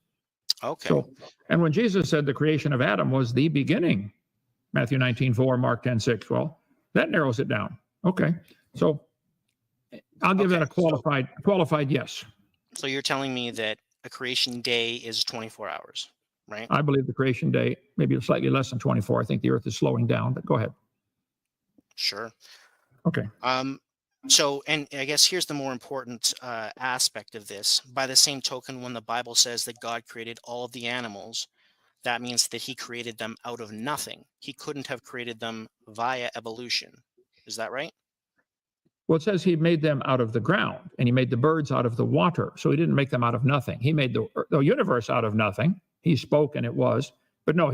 Okay. So, and when Jesus said the creation of Adam was the beginning, Matthew 19:4, Mark 10:6, well, that narrows it down. Okay. So I'll give that a qualified yes. So you're telling me that a creation day is 24 hours, right? I believe the creation day, maybe slightly less than 24. I think the earth is slowing down, but go ahead. Sure. Okay. So, and I guess here's the more important aspect of this. By the same token, when the Bible says that God created all of the animals, that means that he created them out of nothing. He couldn't have created them via evolution. Is that right? Well, it says he made them out of the ground, and he made the birds out of the water. So he didn't make them out of nothing. He made the universe out of nothing. He spoke, and it was. But no,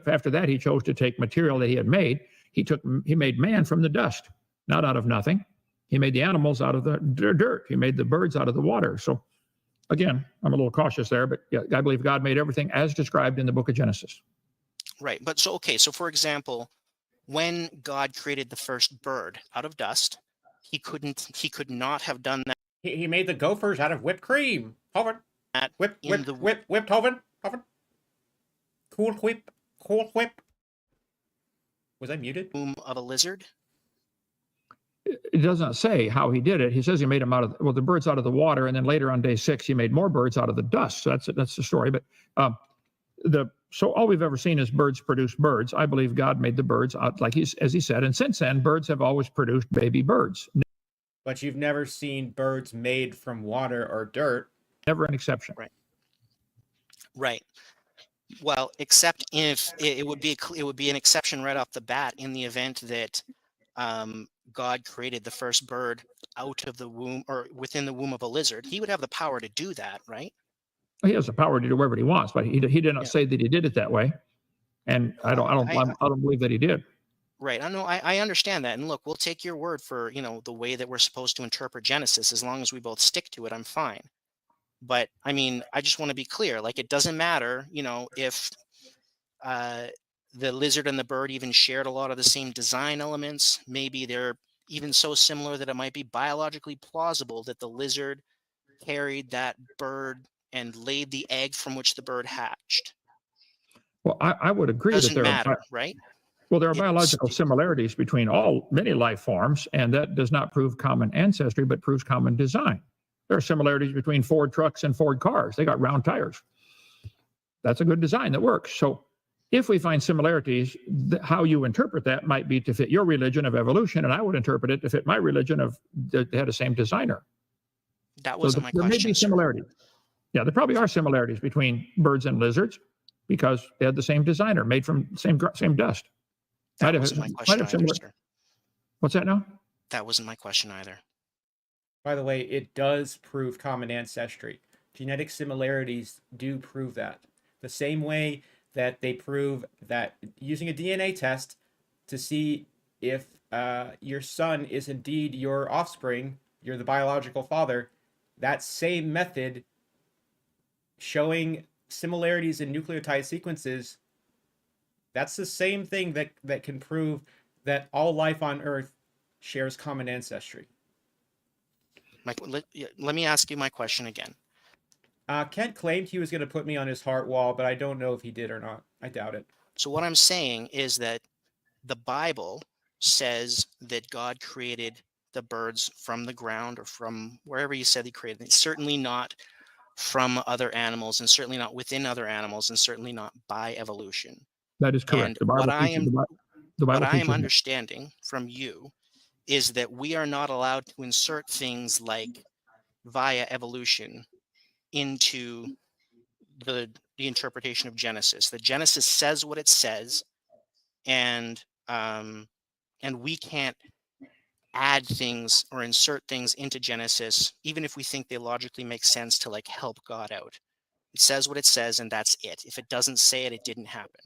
after that, he chose to take material that he had made. He made man from the dust, not out of nothing. He made the animals out of the dirt. He made the birds out of the water. So again, I'm a little cautious there, but yeah, I believe God made everything as described in the book of Genesis. Right. But so, okay. So for example, when God created the first bird out of dust, he could not have done that. He made the gophers out of whipped cream. Hovind. Whipped Hovind. Cool whip. Was I muted? Womb of a lizard. It doesn't say how he did it. He says he made them out of, well, the birds out of the water, and then later on day 6, he made more birds out of the dust. So that's the story. But so all we've ever seen is birds produce birds. I believe God made the birds out, like as he said, and since then, birds have always produced baby birds. But you've never seen birds made from water or dirt. Never an exception. Right. Well, except if it would be an exception right off the bat in the event that God created the first bird out of the womb or within the womb of a lizard. He would have the power to do that, right? He has the power to do whatever he wants, but he did not say that he did it that way, and I don't believe that he did. Right. I understand that, and look, we'll take your word for the way that we're supposed to interpret Genesis. As long as we both stick to it, I'm fine. But I mean, I just want to be clear. Like, it doesn't matter, if the lizard and the bird even shared a lot of the same design elements. Maybe they're even so similar that it might be biologically plausible that the lizard carried that bird and laid the egg from which the bird hatched. Well, I would agree Doesn't that there matter, are, right? Well, there are biological similarities between many life forms, and that does not prove common ancestry, but proves common design. There are similarities between Ford trucks and Ford cars. They got round tires. That's a good design that works. So if we find similarities, how you interpret that might be to fit your religion of evolution, and I would interpret it to fit my religion of they had the same designer. That So wasn't my there may be question, sir. similarities. Yeah, there probably are similarities between birds and lizards because they had the same designer, made from same dust. That wasn't my question either, similar. sir. What's that now? That wasn't my question either. By the way, it does prove common ancestry. Genetic similarities do prove that. The same way that they prove that using a DNA test to see if your son is indeed your offspring, you're the biological father, that same method showing similarities in nucleotide sequences, that's the same thing that can prove that all life on Earth shares common ancestry. Let me ask you my question again. Kent claimed he was going to put me on his heart wall, but I don't know if he did or not. I doubt it. So what I'm saying is that the Bible says that God created the birds from the ground or from wherever you said he created them. Certainly not from other animals, and certainly not within other animals, and certainly not by evolution. That is correct. And The Bible teaches what I am that. understanding from you is that we are not allowed to insert things like via evolution into the interpretation of Genesis. That Genesis says what it says, and we can't add things or insert things into Genesis, even if we think they logically make sense to like help God out. It says what it says, and that's it. If it doesn't say it, it didn't happen.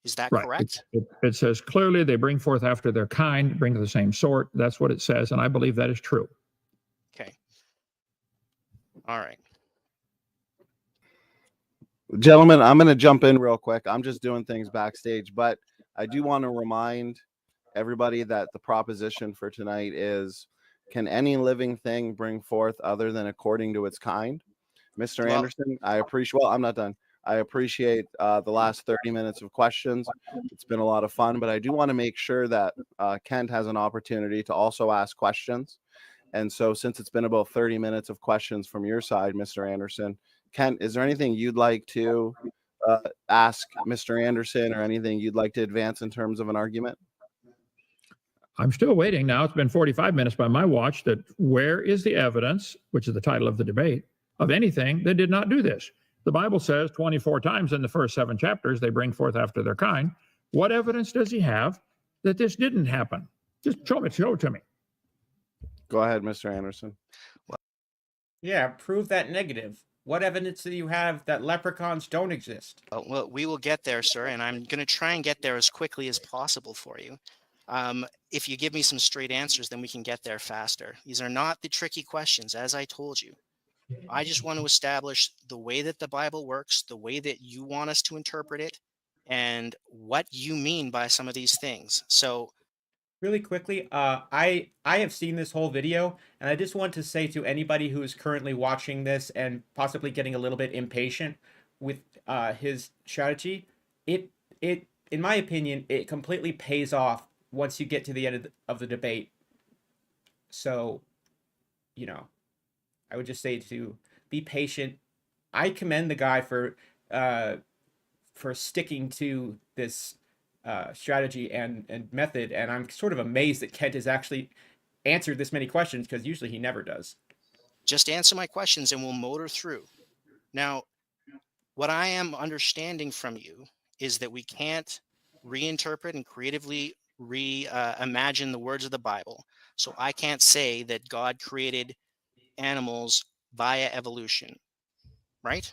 Is that Right. correct? It says clearly they bring forth after their kind, bring the same sort. That's what it says, and I believe that is true. Okay. All right. Gentlemen, I'm going to jump in real quick. I'm just doing things backstage, but I do want to remind everybody that the proposition for tonight is, can any living thing bring forth other than according to its kind? Mr. Anderson, I appreciate, well, I'm not done. I appreciate the last 30 minutes of questions. It's been a lot of fun, but I do want to make sure that Kent has an opportunity to also ask questions. And so since it's been about 30 minutes of questions from your side, Mr. Anderson, Kent, is there anything you'd like to ask Mr. Anderson, or anything you'd like to advance in terms of an argument? I'm still waiting now. It's been 45 minutes by my watch. That where is the evidence, which is the title of the debate, of anything that did not do this? The Bible says 24 times in the first 7 chapters, they bring forth after their kind. What evidence does he have that this didn't happen? Just show it to me. Go ahead, Mr. Anderson. Yeah, prove that negative. What evidence do you have that leprechauns don't exist? Well, we will get there, sir, and I'm going to try and get there as quickly as possible for you. If you give me some straight answers, then we can get there faster. These are not the tricky questions, as I told you. I just want to establish the way that the Bible works, the way that you want us to interpret it, and what you mean by some of these things. So, really quickly, I have seen this whole video, and I just want to say to anybody who is currently watching this and possibly getting a little bit impatient with his strategy, it in my opinion, it completely pays off once you get to the end of the debate. So, you know, I would just say to be patient. I commend the guy for sticking to this strategy and method, and I'm sort of amazed that Kent has actually answered this many questions, because usually he never does. just answer my questions and we'll motor through. Now, what I am understanding from you is that we can't reinterpret and creatively reimagine the words of the Bible. So I can't say that God created animals via evolution, right?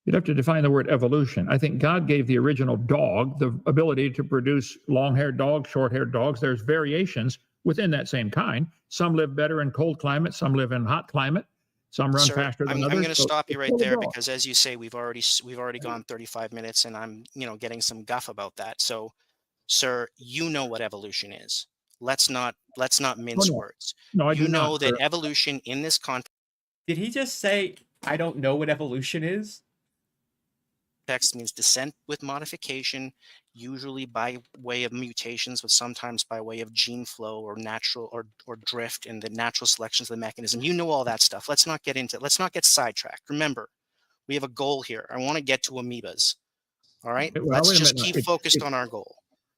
You'd have to define the word evolution. I think God gave the original dog the ability to produce long-haired dogs, short-haired dogs. There's variations within that same kind. Some live better in cold climate, some live in hot climate, some run faster than others. I'm going to stop you right there, dog. because as you say, we've already gone 35 minutes, and I'm getting some guff about that. So, sir, you know what evolution is. Let's not mince words. No, I do know not, that sir. evolution in this context. Did he just say, I don't know what evolution is? Means descent with modification, usually by way of mutations, but sometimes by way of gene flow or natural or drift, and the natural selections of the mechanism. You know all that stuff. Let's not get sidetracked. Remember, we have a goal here. I want to get to amoebas. All right. Well, Let's wait a just minute. keep focused on our goal.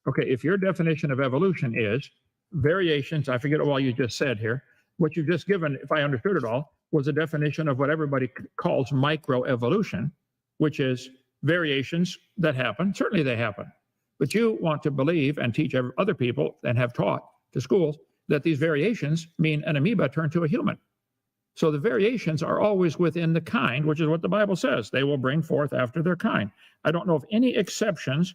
Okay, if your definition of evolution is variations, I forget what you just said here, what you've just given, if I understood it all, was a definition of what everybody calls microevolution, which is variations that happen. Certainly they happen. But you want to believe and teach other people and have taught to schools that these variations mean an amoeba turned to a human. So the variations are always within the kind, which is what the Bible says. They will bring forth after their kind. I don't know of any exceptions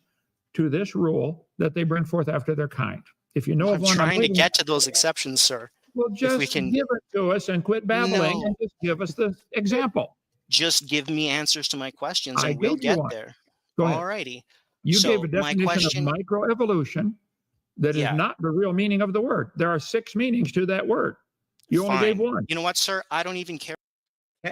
to this rule that they bring forth after their kind. If you know of I'm one, trying to get to those exceptions, sir. well, just we can- give it to us and quit babbling No. and just give us the example. Just give me answers to my questions I and we'll gave you get one. there. Go ahead. All righty. You So, gave a my definition question- of microevolution that Yeah. is not the real meaning of the word. There are 6 meanings to that word. You only gave Fine. one. You know what, sir? I don't even care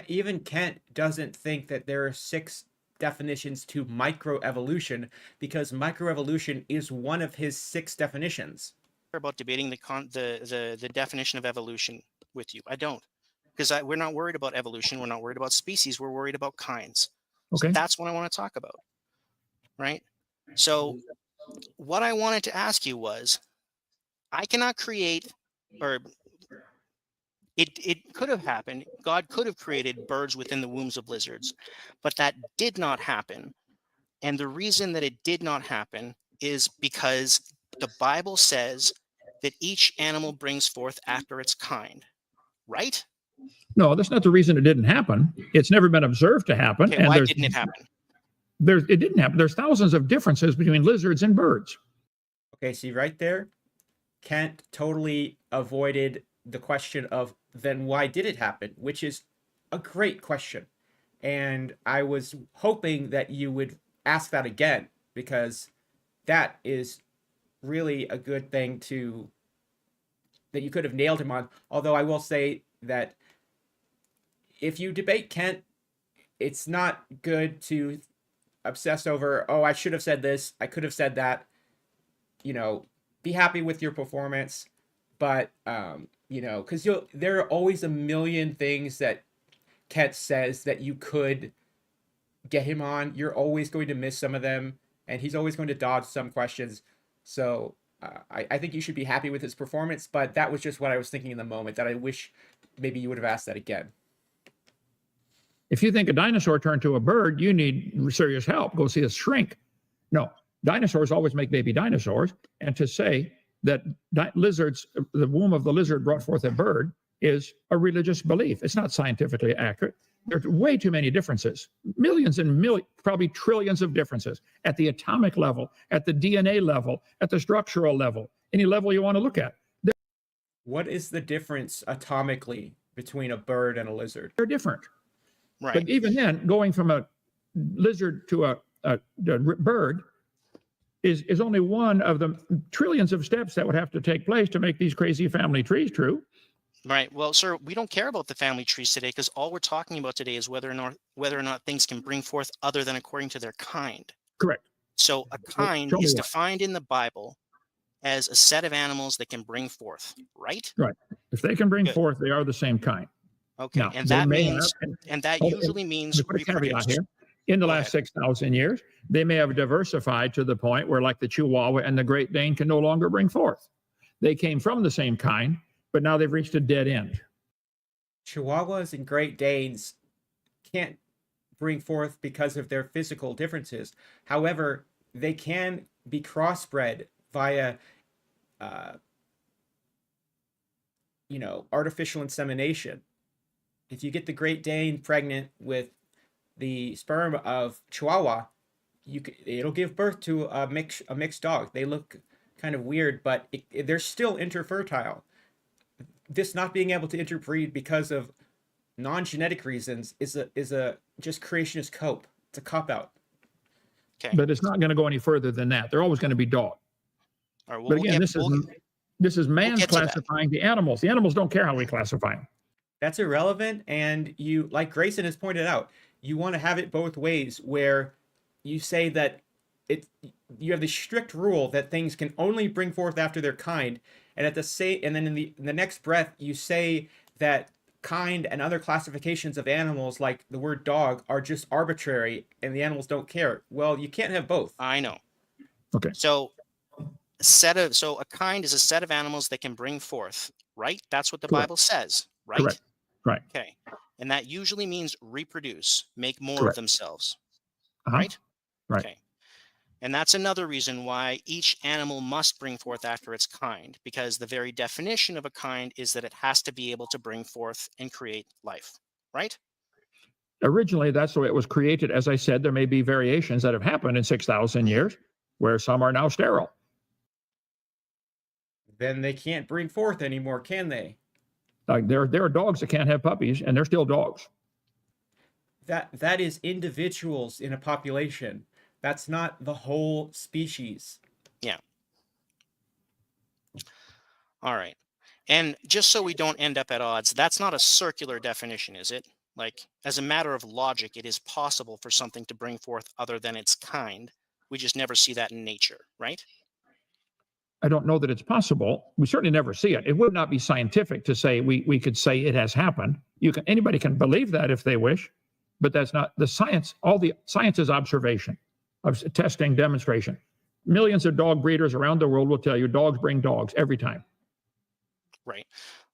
Even Kent doesn't think that there are 6 definitions to microevolution because microevolution is one of his 6 definitions. about debating the definition of evolution with you. I don't, because we're not worried about evolution. We're not worried about species. We're worried about kinds. So Okay. that's what I want to talk about, right? So what I wanted to ask you was, I cannot create, or it could have happened. God could have created birds within the wombs of lizards, but that did not happen. And the reason that it did not happen is because the Bible says that each animal brings forth after its kind, right? No, that's not the reason it didn't happen. It's never been observed to happen. Okay, why didn't it happen? It didn't happen. There's thousands of differences between lizards and birds. Okay, see right there, Kent totally avoided the question of then why did it happen, which is a great question. And I was hoping that you would ask that again, because that is really a good thing that you could have nailed him on. Although I will say that if you debate Kent, it's not good to obsess over, oh, I should have said this, I could have said that. You know, be happy with your performance, but you know, because there are always a million things that Kent says that you could get him on. You're always going to miss some of them, and he's always going to dodge some questions. So I think you should be happy with his performance, but that was just what I was thinking in the moment, that I wish maybe you would have asked that again. If you think a dinosaur turned to a bird, you need serious help. Go see a shrink. No, dinosaurs always make baby dinosaurs. And to say that lizards, the womb of the lizard brought forth a bird, is a religious belief. It's not scientifically accurate. There's way too many differences, millions and millions, probably trillions of differences at the atomic level, at the DNA level, at the structural level, any level you want to look at. What is the difference atomically between a bird and a lizard? They're different. Right. But even then, going from a lizard to a bird is only one of the trillions of steps that would have to take place to make these crazy family trees true. Right. Well, sir, we don't care about the family trees today, because all we're talking about today is whether or not things can bring forth other than according to their kind. Correct. So a kind show me is what. defined in the Bible as a set of animals that can bring forth, right? Right. If they can bring Good. forth, they are the same kind. Okay. Now, And they that may means, have- and that Oh, usually means Let me put a caveat reproduce. here. In the Go last ahead. 6,000 years, they may have diversified to the point where, like the Chihuahua and the Great Dane, can no longer bring forth. They came from the same kind, but now they've reached a dead end. Chihuahuas and Great Danes can't bring forth because of their physical differences. However, they can be crossbred via, artificial insemination. If you get the Great Dane pregnant with the sperm of Chihuahua, it'll give birth to a mixed dog. They look kind of weird, but they're still interfertile. This not being able to interbreed because of non-genetic reasons is a just creationist cope. It's a cop-out. Okay. But it's not going to go any further than that. They're always going to be dog. All right, well, But again, this is man's get to that. classifying the animals. The animals don't care how we classify them. That's irrelevant, and you, like Grayson has pointed out, you want to have it both ways, where you say that you have the strict rule that things can only bring forth after their kind, and then in the next breath you say that kind and other classifications of animals, like the word dog, are just arbitrary and the animals don't care. Well, you can't have both. I know. Okay. So a kind is a set of animals that can bring forth, right? That's what the Correct. Bible says, right? Correct. Right. Okay. And that usually means reproduce, make more of Correct. themselves. Uh-huh. Right? Right. Okay. And that's another reason why each animal must bring forth after its kind, because the very definition of a kind is that it has to be able to bring forth and create life. Right? Originally, that's the way it was created. As I said, there may be variations that have happened in 6,000 years where some are now sterile. Then they can't bring forth anymore, can they? Like there are dogs that can't have puppies, and they're still dogs. That is individuals in a population. That's not the whole species. Yeah. All right. And just so we don't end up at odds, that's not a circular definition, is it? Like, as a matter of logic, it is possible for something to bring forth other than its kind. We just never see that in nature, right? I don't know that it's possible. We certainly never see it. It would not be scientific to say we could say it has happened. Anybody can believe that if they wish, but that's not the science. All the science is observation, of testing, demonstration. Millions of dog breeders around the world will tell you dogs bring dogs every time. Right.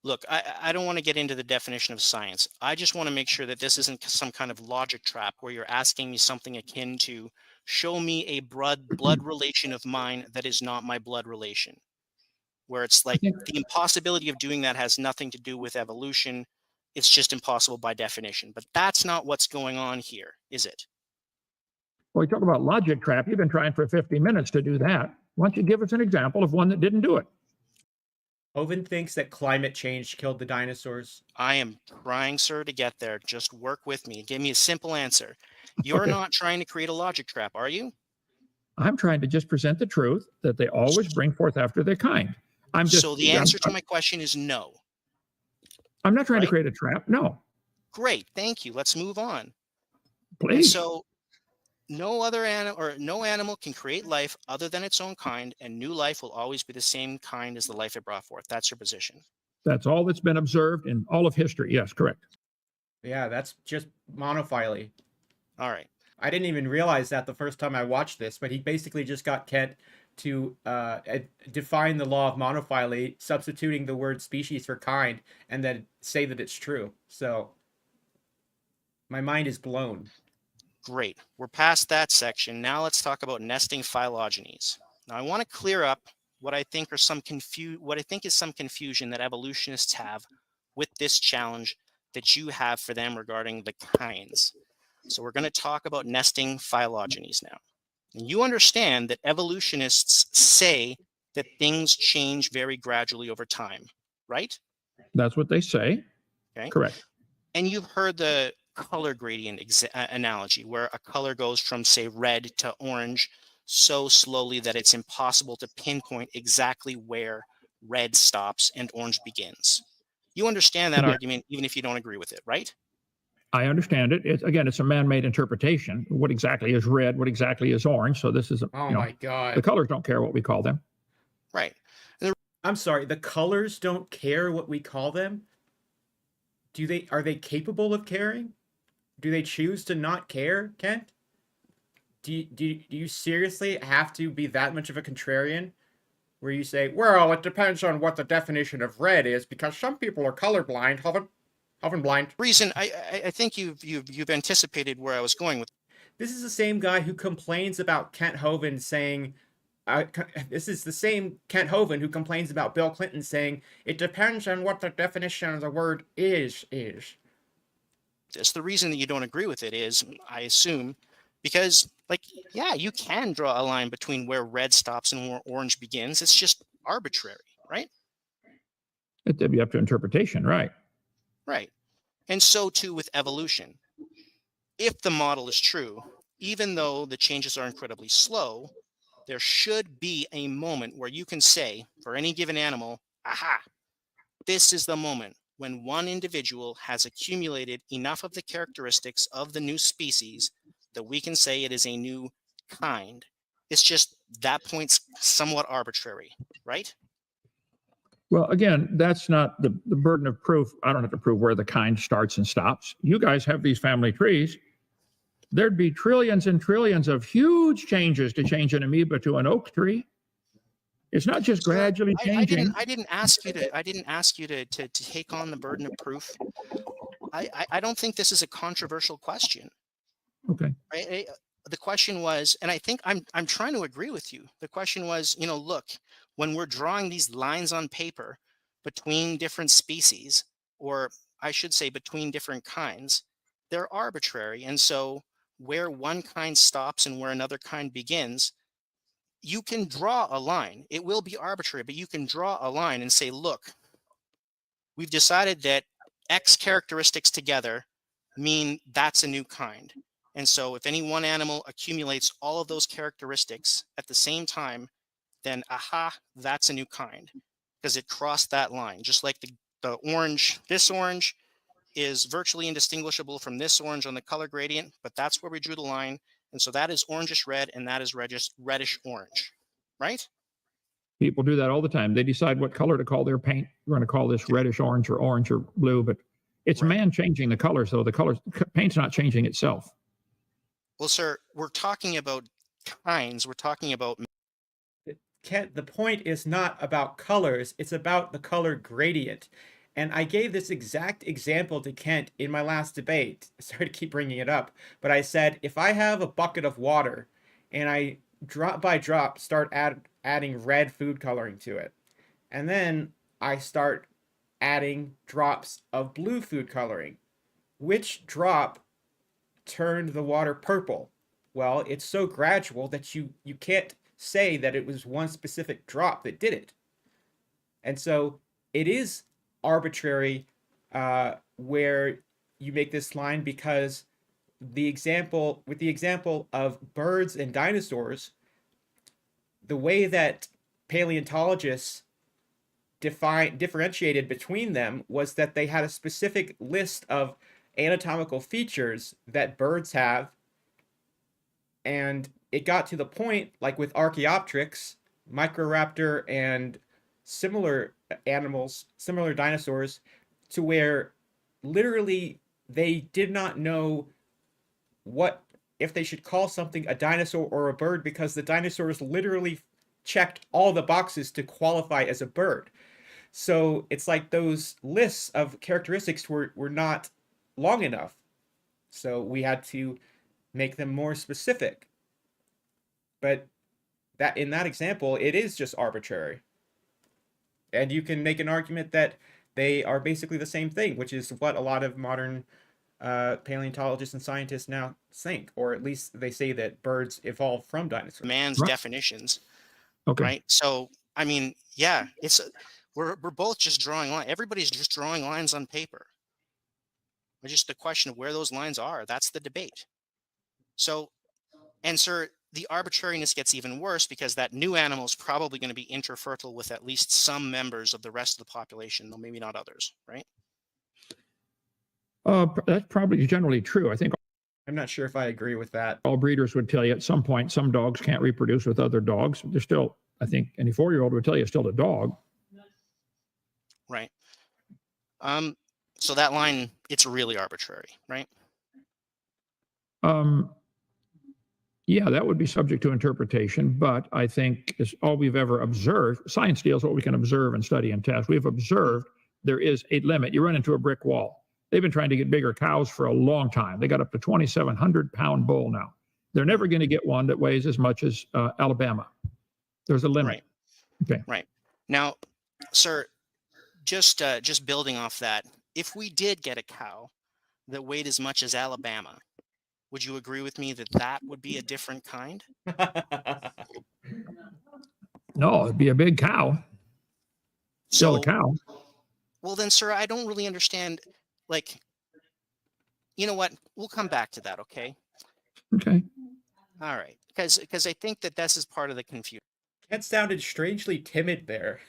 Look, I don't want to get into the definition of science. I just want to make sure that this isn't some kind of logic trap where you're asking me something akin to show me a blood relation of mine that is not my blood relation, where it's like the impossibility of doing that has nothing to do with evolution. It's just impossible by definition. But that's not what's going on here, is it? Well, you talk about logic trap. You've been trying for 50 minutes to do that. Why don't you give us an example of one that didn't do it? Hovind thinks that climate change killed the dinosaurs. I am trying, sir, to get there. Just work with me. Give me a simple answer. You're not trying to create a logic trap, are you? I'm trying to just present the truth that they always bring forth after their kind. So the answer to my question is no. I'm not trying to create a trap. No. Great. Thank you. Let's move on. Please. And so no other animal or no animal can create life other than its own kind, and new life will always be the same kind as the life it brought forth. That's your position. That's all that's been observed in all of history. Yes, correct. Yeah, that's just monophyly. All right. I didn't even realize that the first time I watched this, but he basically just got Kent to define the law of monophyly, substituting the word species for kind, and then say that it's true. So my mind is blown. Great. We're past that section. Now let's talk about nesting phylogenies. Now I want to clear up what I think is some confusion that evolutionists have with this challenge that you have for them regarding the kinds. So we're going to talk about nesting phylogenies now. And you understand that evolutionists say that things change very gradually over time, right? That's what they say. Okay. Correct. And you've heard the color gradient analogy, where a color goes from, say, red to orange so slowly that it's impossible to pinpoint exactly where red stops and orange begins. You understand that argument, even if you don't agree with it, right? I understand it. It's a man-made interpretation. What exactly is red? What exactly is orange? So this is, my God. The colors don't care what we call them. Right. I'm sorry, the colors don't care what we call them? Are they capable of caring? Do they choose to not care, Kent? Do you seriously have to be that much of a contrarian? Where you say, well, it depends on what the definition of red is, because some people are colorblind, blind. Reason, I think you've anticipated where I was going with. This is the same guy who complains about Kent Hovind saying, this is the same Kent Hovind who complains about Bill Clinton saying, it depends on what the definition of the word is. The reason that you don't agree with it is, I assume, because, yeah, you can draw a line between where red stops and where orange begins. It's just arbitrary, right? It'd be up to interpretation, right? Right. And so too with evolution. If the model is true, even though the changes are incredibly slow, there should be a moment where you can say, for any given animal, aha, this is the moment when one individual has accumulated enough of the characteristics of the new species that we can say it is a new kind. It's just that point's somewhat arbitrary, right? Well, again, that's not the burden of proof. I don't have to prove where the kind starts and stops. You guys have these family trees. There'd be trillions and trillions of huge changes to change an amoeba to an oak tree. It's not just Sir, gradually changing. I didn't ask you to take on the burden of proof. I don't think this is a controversial question. Okay. Right? The question was, and I think I'm trying to agree with you. The question was, look, when we're drawing these lines on paper between different species, or I should say between different kinds, they're arbitrary. And so where one kind stops and where another kind begins, you can draw a line. It will be arbitrary, but you can draw a line and say, look, we've decided that X characteristics together mean that's a new kind. And so if any one animal accumulates all of those characteristics at the same time, then aha, that's a new kind because it crossed that line. Just like the orange, this orange is virtually indistinguishable from this orange on the color gradient, but that's where we drew the line. And so that is orangish red and that is reddish orange, right? People do that all the time. They decide what color to call their paint. We're going to call this reddish orange or blue, but it's Right. man changing the color. So paint's not changing itself. Well, sir, we're talking about kinds. We're talking about. Kent, the point is not about colors, it's about the color gradient. And I gave this exact example to Kent in my last debate. Sorry to keep bringing it up, but I said if I have a bucket of water and I drop by drop start adding red food coloring to it, and then I start adding drops of blue food coloring, which drop turned the water purple? Well, it's so gradual that you can't say that it was one specific drop that did it. And so it is arbitrary where you make this line, because with the example of birds and dinosaurs, the way that paleontologists differentiated between them was that they had a specific list of anatomical features that birds have, and it got to the point, like with Archaeopteryx, Microraptor, and similar animals, similar dinosaurs, to where literally they did not know what if they should call something a dinosaur or a bird, because the dinosaurs literally checked all the boxes to qualify as a bird. So it's like those lists of characteristics were not long enough. So we had to make them more specific. But that in that example, it is just arbitrary. And you can make an argument that they are basically the same thing, which is what a lot of modern paleontologists and scientists now think, or at least they say that birds evolved from dinosaurs. Man's definitions, Okay. right? So, I mean, yeah, we're both just drawing lines. Everybody's just drawing lines on paper. It's just the question of where those lines are. That's the debate. So, and sir, the arbitrariness gets even worse because that new animal is probably going to be interfertile with at least some members of the rest of the population, though maybe not others, right? That's probably generally true. I think I'm not sure if I agree with that. all breeders would tell you at some point some dogs can't reproduce with other dogs. They're still, I think any 4-year-old would tell you, still a dog. Right. So that line, it's really arbitrary, right? Yeah, that would be subject to interpretation, but I think it's all we've ever observed. Science deals with what we can observe and study and test. We've observed there is a limit. You run into a brick wall. They've been trying to get bigger cows for a long time. They got up to 2,700-pound bull now. They're never going to get one that weighs as much as Alabama. There's a limit. Right. Okay. Right. Now, sir, just building off that, if we did get a cow that weighed as much as Alabama, would you agree with me that that would be a different kind? No, it'd be a big cow. Still a cow. Well, then, sir, I don't really understand. Like, you know what? We'll come back to that, okay? Okay. All right. Because I think that this is part of the confusion. Kent sounded strangely timid there.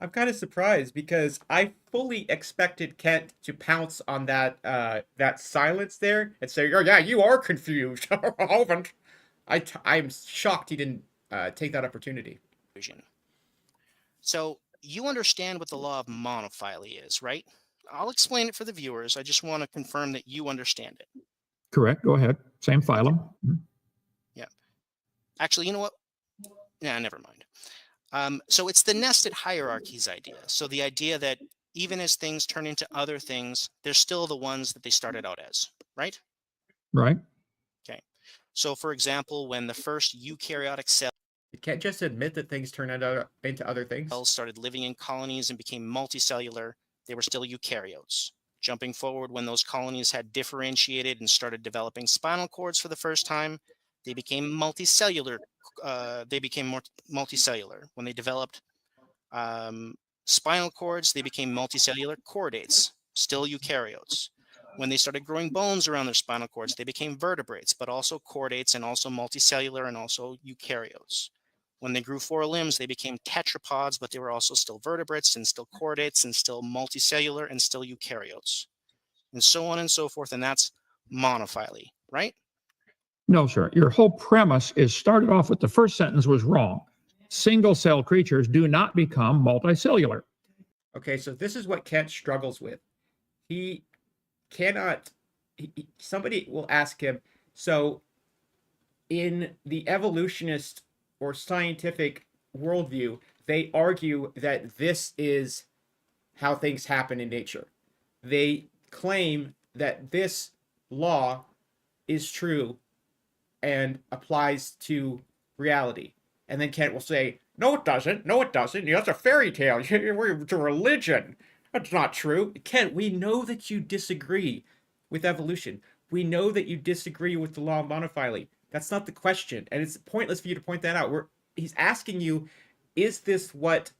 I'm kind of surprised because I fully expected Kent to pounce on that that silence there and say, "Oh yeah, you are confused, Hovind." I'm shocked he didn't take that opportunity. So you understand what the law of monophyly is, right? I'll explain it for the viewers. I just want to confirm that you understand it. Correct. Go ahead. Same phylum. Yeah. Actually, you know what? Nah, never mind. So it's the nested hierarchies idea. So the idea that even as things turn into other things, they're still the ones that they started out as, right? Right. Okay. So for example, when the first eukaryotic cell You can't just admit that things turn into other things. cells started living in colonies and became multicellular, they were still eukaryotes. Jumping forward, when those colonies had differentiated and started developing spinal cords for the first time, they became multicellular. They became more multicellular. When they developed spinal cords, they became multicellular chordates, still eukaryotes. When they started growing bones around their spinal cords, they became vertebrates, but also chordates and also multicellular and also eukaryotes. When they grew four limbs, they became tetrapods, but they were also still vertebrates and still chordates and still multicellular and still eukaryotes, and so on and so forth. And that's monophyly, right? No, sir. Your whole premise is started off with the first sentence was wrong. Single cell creatures do not become multicellular. Okay, so this is what Kent struggles with. He cannot. Somebody will ask him, so in the evolutionist or scientific worldview, they argue that this is how things happen in nature. They claim that this law is true and applies to reality. And then Kent will say, no, it doesn't. No, it doesn't. That's a fairy tale. It's a religion. That's not true. Kent, we know that you disagree with evolution. We know that you disagree with the law of monophyly. That's not the question. And it's pointless for you to point that out. He's asking you, is this what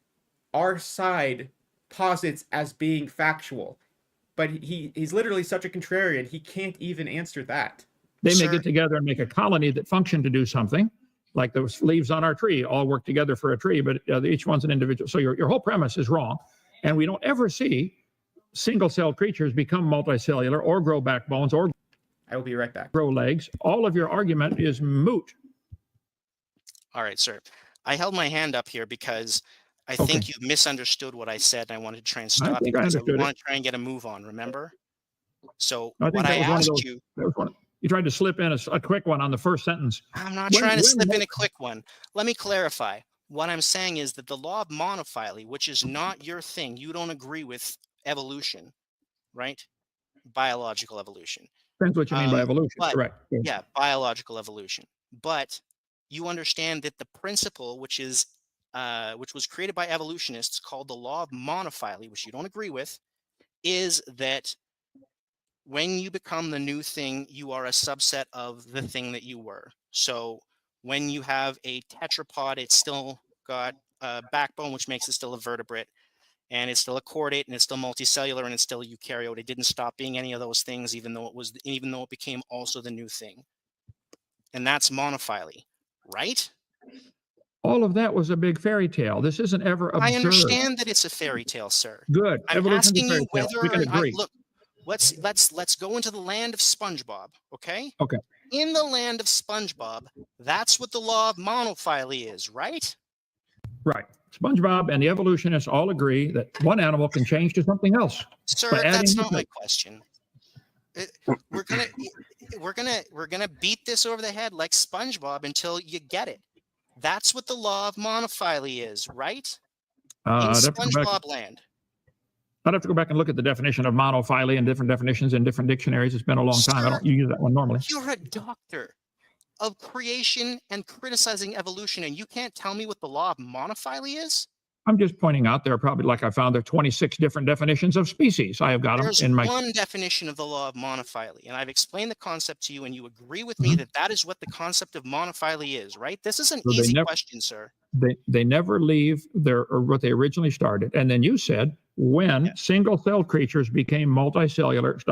our side posits as being factual? But he's literally such a contrarian, he can't even answer that. They may get together and make a colony that function to do something, like those leaves on our tree all work together for a tree, but each one's an individual. So your whole premise is wrong. And we don't ever see single cell creatures become multicellular or grow backbones or I will be right back. Grow legs. All of your argument is moot. All right, sir. I held my hand up here because I think you misunderstood what I said, and I wanted to try and stop you because I want to try and get a move on, remember? So what I asked you... You tried to slip in a quick one on the first sentence. I'm not trying to slip in a quick one. Let me clarify. What I'm saying is that the law of monophyly, which is not your thing, you don't agree with evolution, right? Biological evolution. Depends what you mean by evolution, correct. Yeah, biological evolution. But you understand that the principle, which was created by evolutionists, called the law of monophyly, which you don't agree with, is that when you become the new thing, you are a subset of the thing that you were. So when you have a tetrapod, it's still got a backbone, which makes it still a vertebrate, and it's still a chordate, and it's still multicellular, and it's still a eukaryote. It didn't stop being any of those things, even though it became also the new thing. And that's monophyly, right? All of that was a big fairy tale. This isn't ever observed. I understand that it's a fairy tale, sir. Good. I'm asking you whether we can agree. look. Let's go into the land of SpongeBob, okay? Okay. In the land of SpongeBob, that's what the law of monophyly is, right? Right. SpongeBob and the evolutionists all agree that one animal can change to something else. Sir, that's not my question. We're gonna beat this over the head like SpongeBob until you get it. That's what the law of monophyly is, right? In SpongeBob land. I'd have to go back and look at the definition of monophyly and different definitions in different dictionaries. It's been a long time. I don't use that one normally. You're a doctor of creation and criticizing evolution, and you can't tell me what the law of monophyly is? I'm just pointing out there are probably, like I found, there are 26 different definitions of species. I have got them in my... There's one definition of the law of monophyly, and I've explained the concept to you, and you agree with me that that is what the concept of monophyly is, right? This is an easy question, sir. They never leave or what they originally started. And then you said when single-cell creatures became multicellular,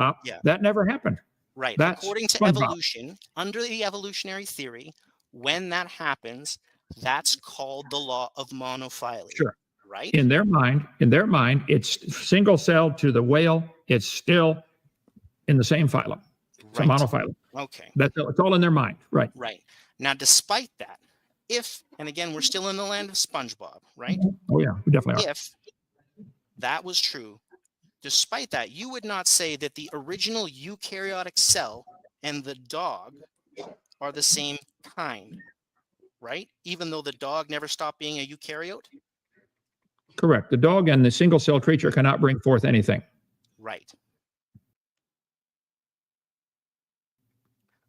that never happened. Right. According to evolution, under the evolutionary theory, when that happens, that's called the law of monophyly. Sure. Right? In their mind, it's single-celled to the whale. It's still in the same phylum. It's a monophyly. Okay. It's all in their mind. Right. Right. Now, despite that, and again, we're still in the land of SpongeBob, right? Oh, yeah, we definitely are. If that was true, despite that, you would not say that the original eukaryotic cell and the dog are the same kind, right? Even though the dog never stopped being a eukaryote? Correct. The dog and the single cell creature cannot bring forth anything. Right.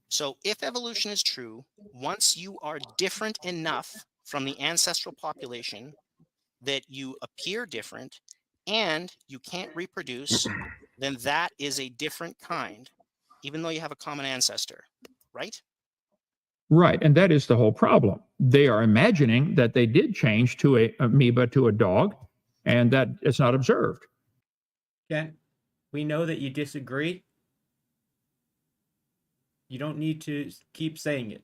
So if evolution is true, once you are different enough from the ancestral population that you appear different and you can't reproduce, then that is a different kind, even though you have a common ancestor, right? Right. And that is the whole problem. They are imagining that they did change to a amoeba to a dog, and that it's not observed. Kent, we know that you disagree. You don't need to keep saying it.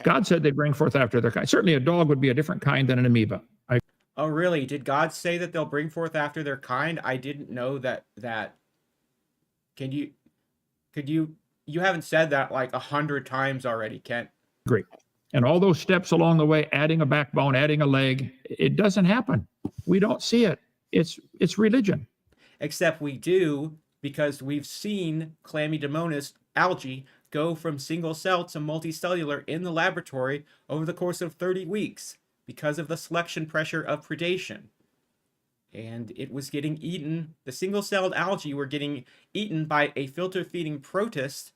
God said they bring forth after their kind. Certainly a dog would be a different kind than an amoeba. Oh, really? Did God say that they'll bring forth after their kind? I didn't know that. Could you haven't said that like 100 times already, Kent. Agree. And all those steps along the way, adding a backbone, adding a leg, it doesn't happen. We don't see it. It's religion. Except we do, because we've seen Chlamydomonas algae go from single cell to multicellular in the laboratory over the course of 30 weeks because of the selection pressure of predation. And it was getting eaten. The single-celled algae were getting eaten by a filter-feeding protist.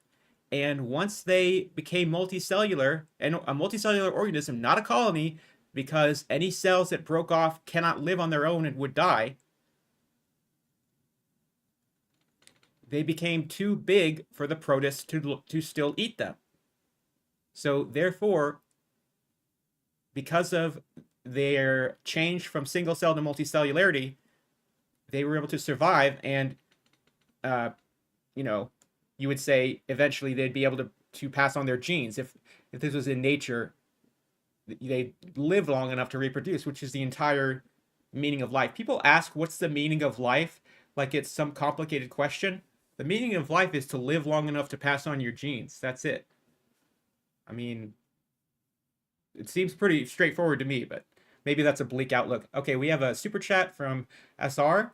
And once they became multicellular, and a multicellular organism, not a colony, because any cells that broke off cannot live on their own and would die, they became too big for the protist to still eat them. So therefore, because of their change from single cell to multicellularity, they were able to survive, and you would say eventually they'd be able to pass on their genes. If this was in nature, they live long enough to reproduce, which is the entire meaning of life. People ask, what's the meaning of life? Like it's some complicated question. The meaning of life is to live long enough to pass on your genes. That's it. I mean, it seems pretty straightforward to me, but maybe that's a bleak outlook. Okay, we have a super chat from SR.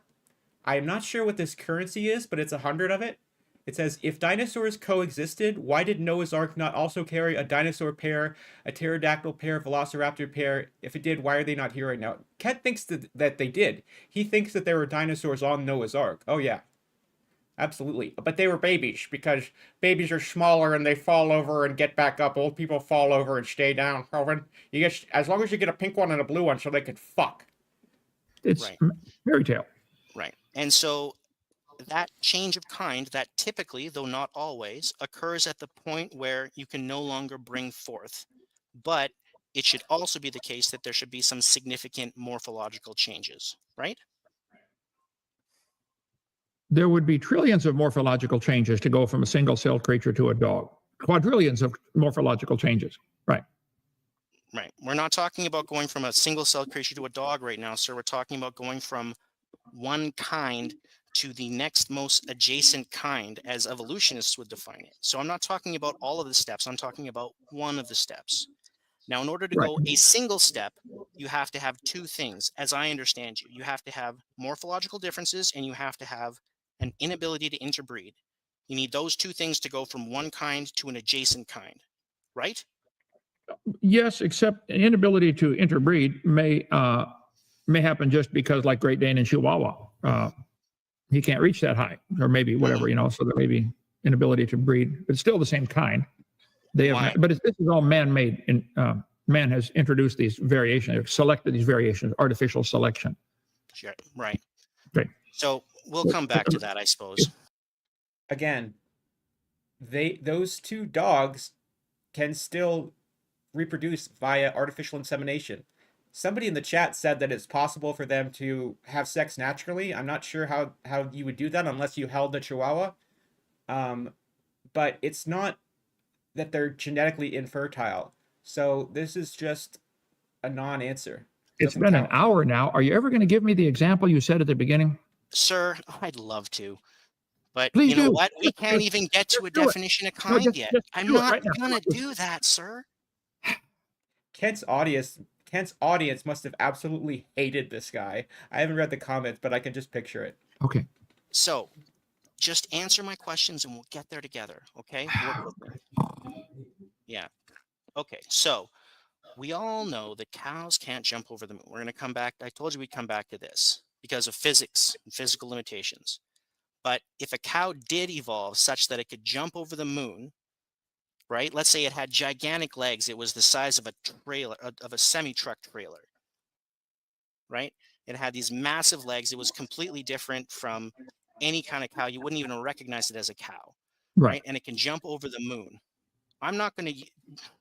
I'm not sure what this currency is, but it's 100 of it. It says, if dinosaurs coexisted, why did Noah's Ark not also carry a dinosaur pair, a pterodactyl pair, velociraptor pair? If it did, why are they not here right now? Kent thinks that they did. He thinks that there were dinosaurs on Noah's Ark. Oh, yeah. Absolutely. But they were babies, because babies are smaller and they fall over and get back up. Old people fall over and stay down. Hovind, you get, as long as you get a pink one and a blue one so they could fuck. It's Right. fairy tale. Right. And so that change of kind, that typically, though not always, occurs at the point where you can no longer bring forth. But it should also be the case that there should be some significant morphological changes, right? There would be trillions of morphological changes to go from a single cell creature to a dog. Quadrillions of morphological changes. Right. Right. We're not talking about going from a single cell creature to a dog right now, sir. We're talking about going from one kind to the next most adjacent kind, as evolutionists would define it. So I'm not talking about all of the steps. I'm talking about one of the steps. Now, in order to go a single step, you have to have two things, as I understand you. You have to have morphological differences, and you have to have an inability to interbreed. You need those two things to go from one kind to an adjacent kind, right? Yes, except an inability to interbreed may happen just because, like Great Dane and Chihuahua, he can't reach that high, or maybe whatever, so there may be inability to breed, but it's still the same kind. They have, but this is all man-made. Man has introduced these variations, selected these variations, artificial selection. Sure. Right. Right. So we'll come back to that, I suppose. Again, those two dogs can still reproduce via artificial insemination. Somebody in the chat said that it's possible for them to have sex naturally. I'm not sure how you would do that unless you held the Chihuahua. But it's not that they're genetically infertile. So this is just a non-answer. It's been an hour now. Are you ever going to give me the example you said at the beginning? Sir, I'd love to. But Please you know do. what? We can't even get to a definition of kind yet. I'm not going to do that, sir. Kent's audience must have absolutely hated this guy. I haven't read the comments, but I can just picture it. Okay. So, just answer my questions and we'll get there together, okay? Yeah. Okay. So, We all know that cows can't jump over the moon. We're going to come back. I told you we'd come back to this because of physics and physical limitations. But if a cow did evolve such that it could jump over the moon, right? Let's say it had gigantic legs. It was the size of a trailer, of a semi-truck trailer, right? It had these massive legs. It was completely different from any kind of cow. You wouldn't even recognize it as a cow, right? And it can jump over the moon. I'm not going to,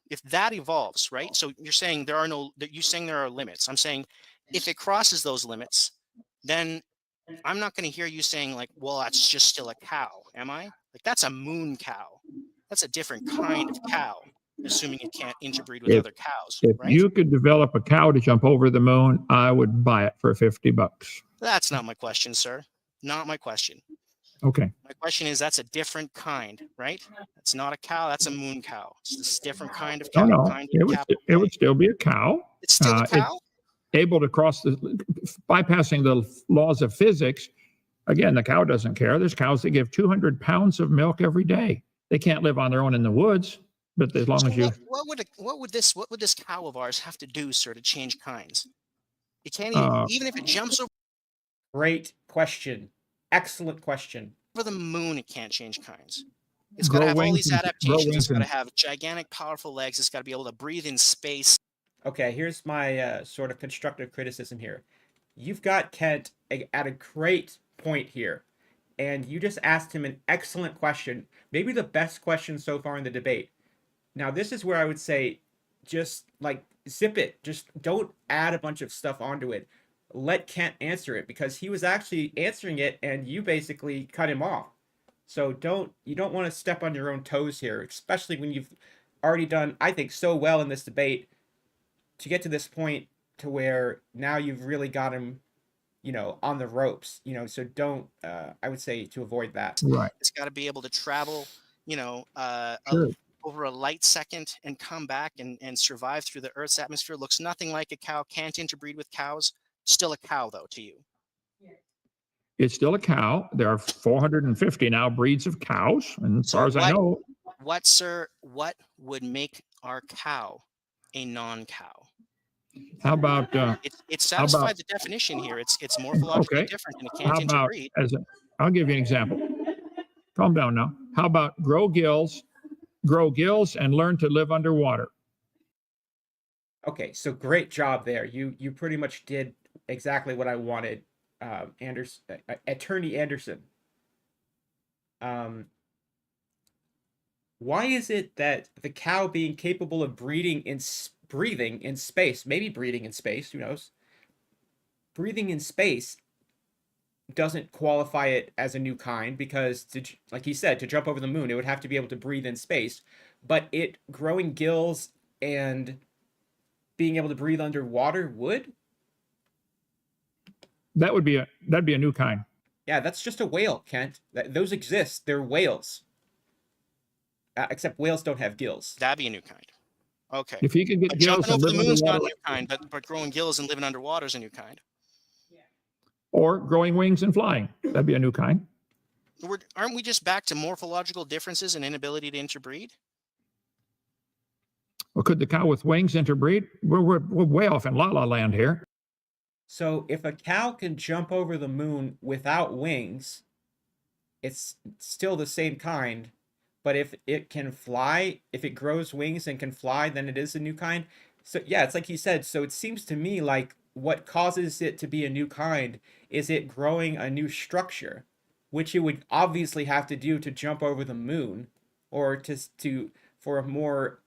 if that evolves, right? So you're saying there are limits. I'm saying if it crosses those limits, then I'm not going to hear you saying like, well, that's just still a cow. Am I? Like, that's a moon cow. That's a different kind of cow, assuming it can't interbreed with other cows, If right? you could develop a cow to jump over the moon, I would buy it for $50. That's not my question, sir. Not my question. Okay. My question is, that's a different kind, right? That's not a cow. That's a moon cow. It's this different kind of cow. No, Kind it of would still be a cow. It's still a cow? Able to cross bypassing the laws of physics. Again, the cow doesn't care. There's cows that give 200 pounds of milk every day. They can't live on their own in the woods, but as long as you. What would this cow of ours have to do, sir, to change kinds? It can't even if it jumps over. Great question. Excellent question. For the moon, it can't change kinds. It's got to have all these adaptations. It's got to have gigantic, powerful legs. It's got to be able to breathe in space. Okay, here's my sort of constructive criticism here. You've got Kent at a great point here, and you just asked him an excellent question, maybe the best question so far in the debate. Now, this is where I would say just like zip it. Just don't add a bunch of stuff onto it. Let Kent answer it, because he was actually answering it and you basically cut him off. So you don't want to step on your own toes here, especially when you've already done, I think, so well in this debate to get to this point to where now you've really got him, on the ropes, so don't, I would say to avoid that. Right. It's got to be able to travel, over a light second and come back and survive through the Earth's atmosphere. Looks nothing like a cow, can't interbreed with cows. Still a cow, though, to you. It's still a cow. There are 450 now breeds of cows, and as far as I know. What would make our cow a non-cow? How about it satisfied the definition here? It's morphologically different, and it can't interbreed. I'll give you an example. Calm down now. How about grow gills and learn to live underwater? Okay, so great job there. You pretty much did exactly what I wanted, Attorney Anderson. Why is it that the cow being capable of breathing in space, maybe breathing in space, who knows? Breathing in space doesn't qualify it as a new kind, because, like he said, to jump over the moon, it would have to be able to breathe in space. But it growing gills and being able to breathe underwater would? That'd be a new kind. Yeah, that's just a whale, Kent. Those exist. They're whales. Except whales don't have gills. That'd be a new kind. Okay. If he could get gills jumping over the moon's underwater, not a new kind, but growing gills and living underwater is a new kind. Or growing wings and flying. That'd be a new kind. Aren't we just back to morphological differences and inability to interbreed? Well, could the cow with wings interbreed? We're way off in La La Land here. So if a cow can jump over the moon without wings, it's still the same kind. But if it can fly, if it grows wings and can fly, then it is a new kind. So yeah, it's like he said. So it seems to me like what causes it to be a new kind is it growing a new structure, which it would obviously have to do to jump over the moon, or to for a more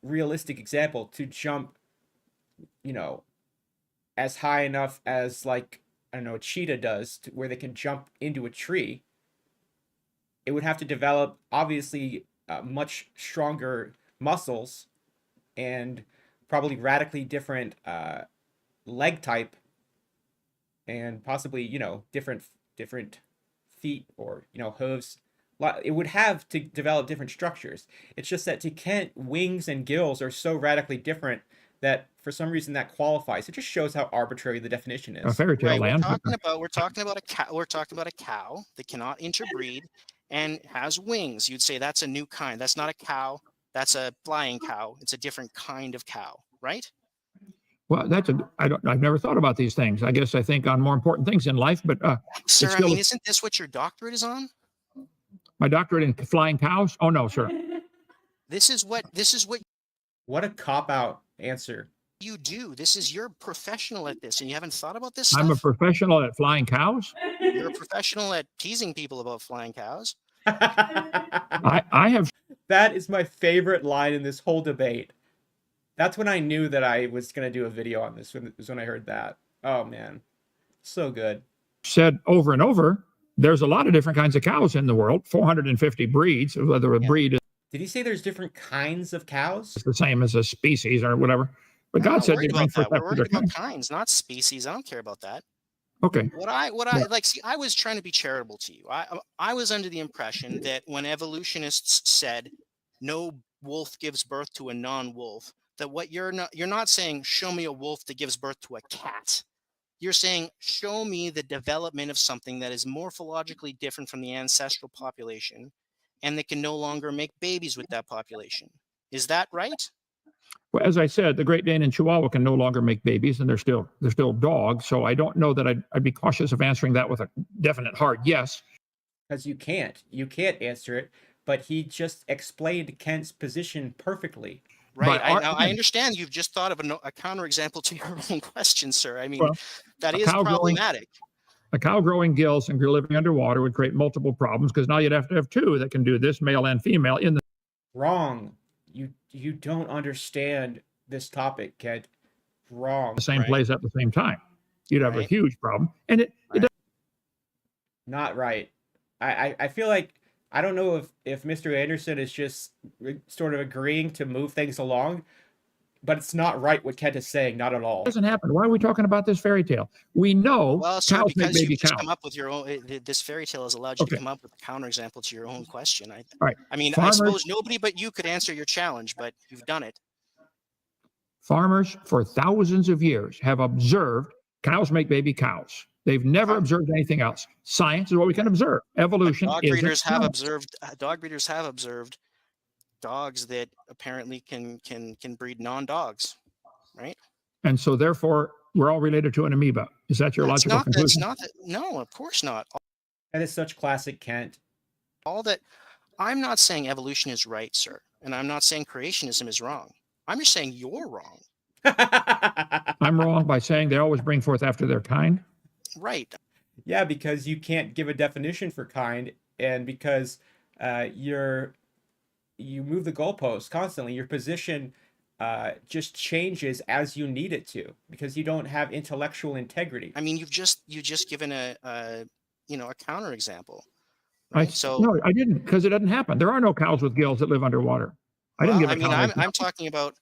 realistic example, to jump, as high enough as, like, I don't know, a cheetah does, where they can jump into a tree. It would have to develop, obviously, much stronger muscles and probably radically different leg type, and possibly, different feet or, hooves. It would have to develop different structures. It's just that to Kent, wings and gills are so radically different that for some reason that qualifies. It just shows how arbitrary the definition is. A fairy tale land. We're talking about a cow. We're talking about a cow that cannot interbreed and has wings. You'd say that's a new kind. That's not a cow. That's a flying cow. It's a different kind of cow, right? Well, I've never thought about these things. I guess I think on more important things in life, but Sir, still, I mean, isn't this what your doctorate is on? my doctorate in flying cows? Oh no, sir. This is what What a cop-out answer. you do. You're professional at this, and you haven't thought about this I'm a stuff? professional at flying cows. You're a professional at teasing people about flying cows. I have That is my favorite line in this whole debate. That's when I knew that I was going to do a video on this, was when I heard that. Oh, man. So good. said over and over, there's a lot of different kinds of cows in the world, 450 breeds, whether a breed is Did he say there's different kinds of cows? the same as a species or whatever. But I'm God not said worried they bring about that. forth We're after their worried about kind. kinds, not species. I don't care about that. Okay. What I like, see, I was trying to be charitable to you. I was under the impression that when evolutionists said no wolf gives birth to a non-wolf, that what you're not saying, show me a wolf that gives birth to a cat. You're saying, show me the development of something that is morphologically different from the ancestral population and that can no longer make babies with that population. Is that right? Well, as I said, the Great Dane and Chihuahua can no longer make babies, and they're still dogs. So I don't know that I'd be cautious of answering that with a definite hard yes. Because you can't answer it, but he just explained Kent's position perfectly. Right. I understand you've just thought of a counterexample to your own question, sir. I mean, Well, that is problematic. A cow growing gills and living underwater would create multiple problems because now you'd have to have two that can do this, male and female, in the Wrong. You don't understand this topic, Kent. Wrong. same place at the same time. You'd have a huge problem. And it Not right. I feel like, I don't know if Mr. Anderson is just sort of agreeing to move things along, but it's not right what Kent is saying, not at all. doesn't happen. Why are we talking about this fairy tale? We know Well, sir, cows make because baby you've just cows. come up with your own, this fairy tale has allowed you to come up with a counterexample to your own question. Right. I mean, Farmers- I suppose nobody but you could answer your challenge, but you've done it. Farmers for thousands of years have observed cows make baby cows. They've never observed anything else. Science is what we can observe. Evolution Dog is breeders have observed dogs that apparently can breed non-dogs, right? And so therefore we're all related to an amoeba. Is that your logical conclusion? No, of course not. That is such classic Kent. I'm not saying evolution is right, sir, and I'm not saying creationism is wrong. I'm just saying you're wrong. I'm wrong by saying they always bring forth after their kind. Right. Yeah, because you can't give a definition for kind, and because you move the goalposts constantly. Your position just changes as you need it to, because you don't have intellectual integrity. I mean, you've just given a counterexample. Right? No, I didn't, because it doesn't happen. There are no cows with gills that live underwater. I didn't give a counterexample. I'm talking about.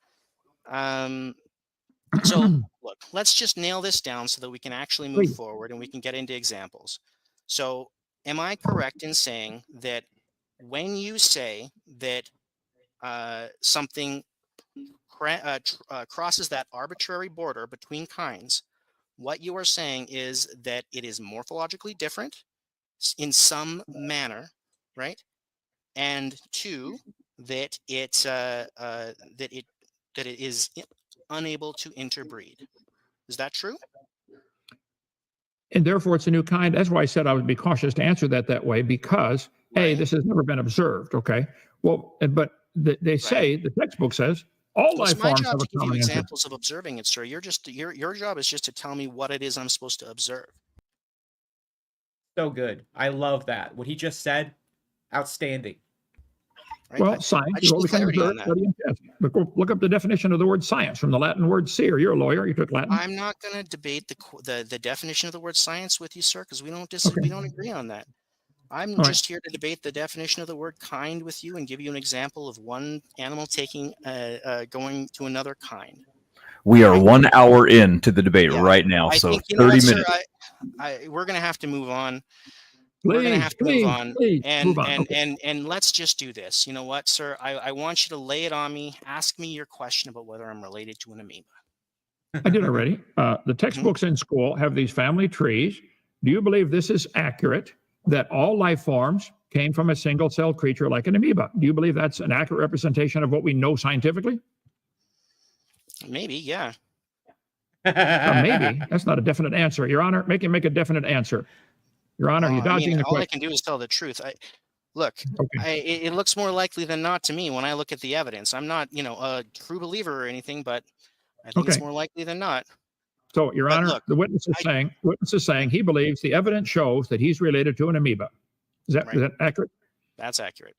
So look, let's just nail this down so that we can actually move forward and we can get into examples. So, am I correct in saying that when you say that something crosses that arbitrary border between kinds, what you are saying is that it is morphologically different in some manner, right? And two, that it is unable to interbreed. Is that true? And therefore it's a new kind. That's why I said I would be cautious to answer that way, because this has never been observed. Okay. Well, but they say, the textbook says, all life forms have a common to give you ancestor. examples of observing it, sir. Your job is just to tell me what it is I'm supposed to observe. So good. I love that. What he just said, outstanding. Right? Well, science is what we can observe, study, and test. Look up the definition of the word science from the Latin word "seer." You're a lawyer. You took Latin. I'm not going to debate the definition of the word science with you, sir, because we don't agree on that. I'm just here to debate the definition of the word kind with you and give you an example of one animal going to another kind. We are 1 hour into the debate right now, so think, 30 minutes. Sir, we're going to have to move on. We're going to have to move on, and let's just do this. You know what, sir? I want you to lay it on me. Ask me your question about whether I'm related to an amoeba. I did already. The textbooks in school have these family trees. Do you believe this is accurate, that all life forms came from a single-celled creature like an amoeba? Do you believe that's an accurate representation of what we know scientifically? Maybe, yeah. Maybe. That's not a definite answer. Your Honor, make a definite answer. Your Honor, you're I mean, dodging the all I question. can do is tell the truth. Look, Okay. it looks more likely than not to me when I look at the evidence. I'm not, a true believer or anything, but I think it's Okay. more likely than not. So, Your But Honor, look, the witness is saying he believes the evidence shows that he's related to an amoeba. Is right, that accurate? that's accurate.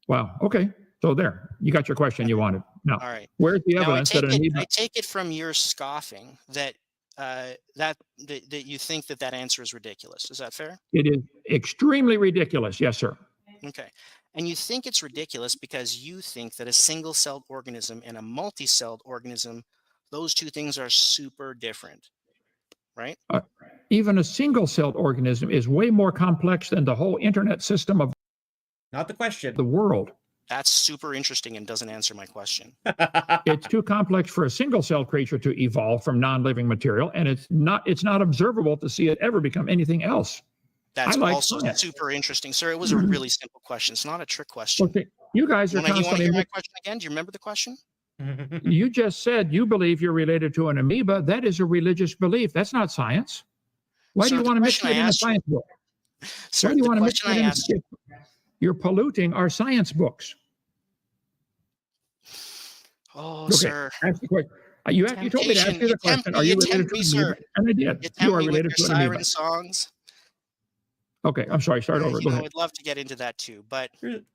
Wow. Okay. So there, you got your question you wanted. Now, All right. where's the Now evidence that an amoeba? I take it from your scoffing that that you think that answer is ridiculous. Is that fair? It is extremely ridiculous. Yes, sir. Okay. And you think it's ridiculous because you think that a single-celled organism and a multi-celled organism, those two things are super different, right? Even a single-celled organism is way more complex than the whole internet system of Not the question. the world. That's super interesting and doesn't answer my question. It's too complex for a single-celled creature to evolve from non-living material, and it's not observable to see it ever become anything else. That's I like also science. super interesting, sir. It was a really simple question. It's not a trick question. Okay, you guys are You want to constantly. hear my question again? Do you remember the question? You just said you believe you're related to an amoeba. That is a religious belief. That's not science. Why do Sir, you the want to mix question it I in a asked you, science book? sir, Why do you the want to mix question it I in? asked you. You're polluting our science books. Oh, Okay, sir. ask the question. You told me to ask you the question. Are you related to an amoeba? And I did. You You tempt are me with related your to an amoeba. siren songs. Okay, I'm sorry. Start over. Go ahead. I'd love to get into that too, but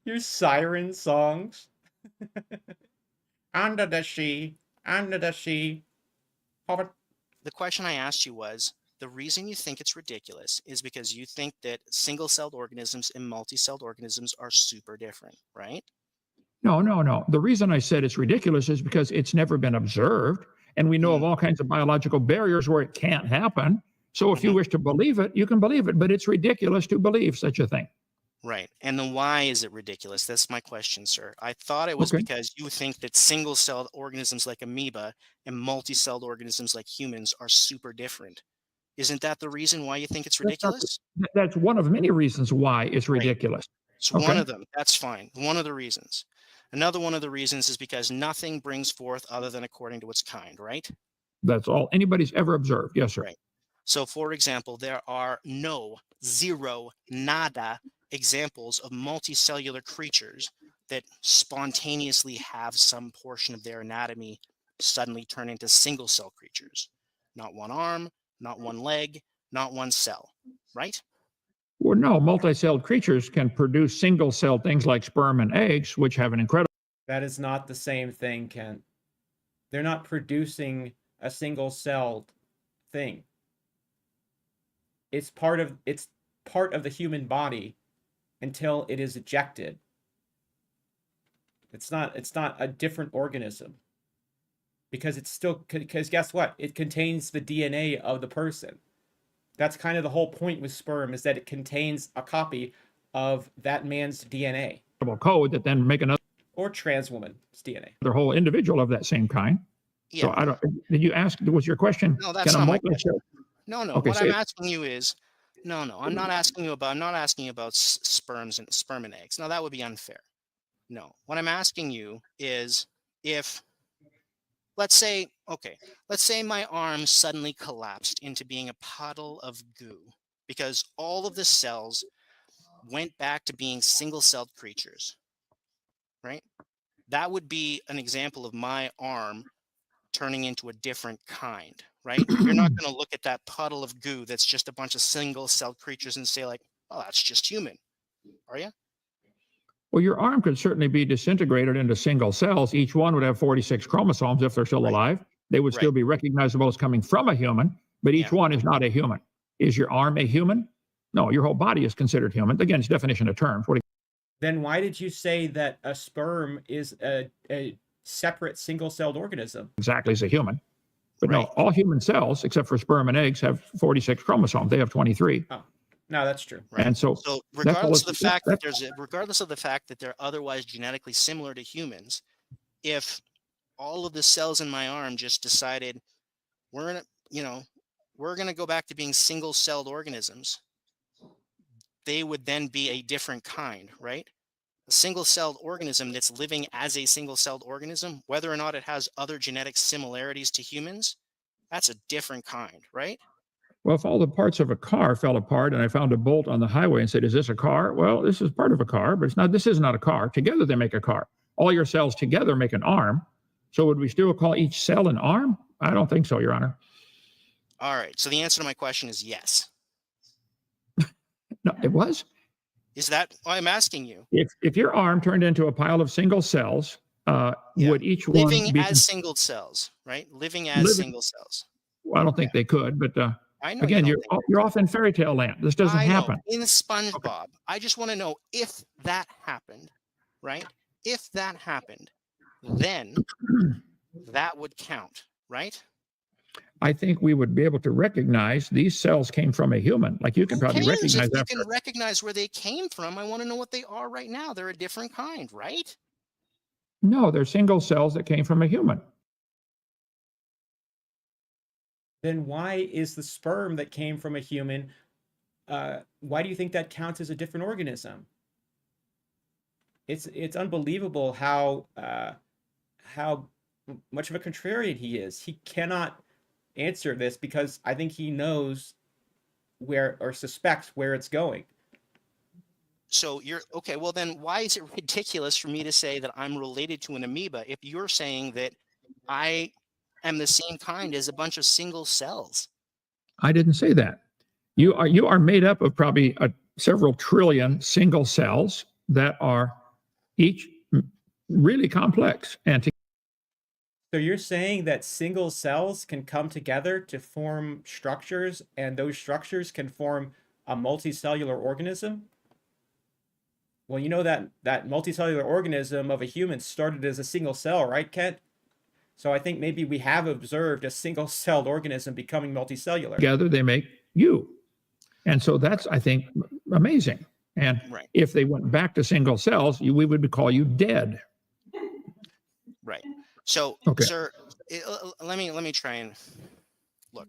Your siren songs. Under the sea, under the sea. the question I asked you was, the reason you think it's ridiculous is because you think that single-celled organisms and multi-celled organisms are super different, right? No. The reason I said it's ridiculous is because it's never been observed, and we know of all kinds of biological barriers where it can't happen. So if you wish to believe it, you can believe it, but it's ridiculous to believe such a thing. Right. And then why is it ridiculous? That's my question, sir. I thought it was Okay. because you think that single-celled organisms like amoeba and multi-celled organisms like humans are super different. Isn't that the reason why you think it's ridiculous? That's one of many reasons why it's Great. ridiculous. It's Okay. one of them. That's fine. One of the reasons. Another one of the reasons is because nothing brings forth other than according to its kind, right? That's all anybody's ever observed. Yes, sir. Right. So, for example, there are zero, nada examples of multicellular creatures that spontaneously have some portion of their anatomy suddenly turn into single cell creatures. Not one arm, not one leg, not one cell, right? Well, no, multi-celled creatures can produce single-celled things like sperm and eggs, which have an incredible. That is not the same thing, Kent. They're not producing a single-celled thing. It's part of the human body until it is ejected. It's not a different organism. Because guess what? It contains the DNA of the person. That's kind of the whole point with sperm, is that it contains a copy of that man's DNA. Code that then make another. Or trans woman's DNA. Their whole individual of that same kind. Yeah. So I don't. Did you ask? Was your question? No, that's not my question. No. Okay, what I'm asking you is, no. I'm not asking you about sperm and eggs. No, that would be unfair. No. What I'm asking you is, if let's say my arm suddenly collapsed into being a puddle of goo because all of the cells went back to being single-celled creatures, right? That would be an example of my arm turning into a different kind, right? You're not going to look at that puddle of goo that's just a bunch of single-celled creatures and say like, oh, that's just human, are you? Well, your arm could certainly be disintegrated into single cells. Each one would have 46 chromosomes if they're still alive. They would still be recognizable as coming from a human, but each one is not a human. Is your arm a human? No, your whole body is considered human. Again, it's definition of terms. Then why did you say that a sperm is a separate single-celled organism? Exactly as a human. But no, all human cells, except for sperm and eggs, have 46 chromosomes. They have 23. Oh, no, that's true. Right. And so regardless of the fact that they're otherwise genetically similar to humans, if all of the cells in my arm just decided we're gonna go back to being single-celled organisms, they would then be a different kind, right? single-celled organism that's living as a single-celled organism, whether or not it has other genetic similarities to humans, that's a different kind, right? Well, if all the parts of a car fell apart and I found a bolt on the highway and said, "Is this a car?" Well, this is part of a car, but it's not. This is not a car. Together they make a car. All your cells together make an arm. So would we still call each cell an arm? I don't think so, Your Honor. All right. So the answer to my question is yes. No, it was. Is that why I'm asking you? If your arm turned into a pile of single cells, would each one Living be as single cells, right? Living as Living- single cells. Well, I don't think they could, but I know. again, you you're don't think you're off in fairy tale land. This doesn't I know. happen. In SpongeBob, I just want to know if that happened, right? If that happened, then that would count, right? I think we would be able to recognize these cells came from a human. Like you can Who probably cares recognize if you that. can recognize where they came from? I want to know what they are right now. They're a different kind, right? No, they're single cells that came from a human. Then why is the sperm that came from a human, why do you think that counts as a different organism? It's unbelievable how much of a contrarian he is. He cannot answer this because I think he knows where, or suspects where it's going. So you're okay. Well, then why is it ridiculous for me to say that I'm related to an amoeba if you're saying that I am the same kind as a bunch of single cells? I didn't say that. You are made up of probably several trillion single cells that are each really complex. And So you're saying that single cells can come together to form structures, and those structures can form a multicellular organism? Well, you know that multicellular organism of a human started as a single cell, right, Kent? So I think maybe we have observed a single-celled organism becoming multicellular. together they make you. And so that's, I think, amazing. And Right. if they went back to single cells, we would call you dead. Right. So, Okay. sir, let me try and look.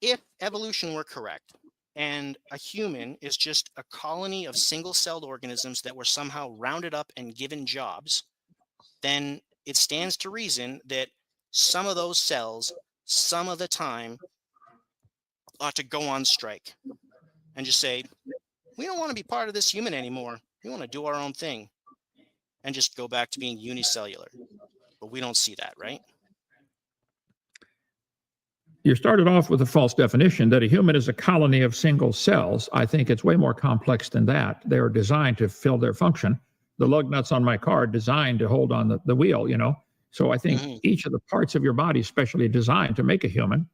If evolution were correct, and a human is just a colony of single-celled organisms that were somehow rounded up and given jobs, then it stands to reason that some of those cells, some of the time, ought to go on strike and just say, we don't want to be part of this human anymore. We want to do our own thing and just go back to being unicellular. But we don't see that, right? You started off with a false definition that a human is a colony of single cells. I think it's way more complex than that. They are designed to fill their function. The lug nuts on my car are designed to hold on the wheel, you know. So I think each of the parts of your body is specially designed to make a human.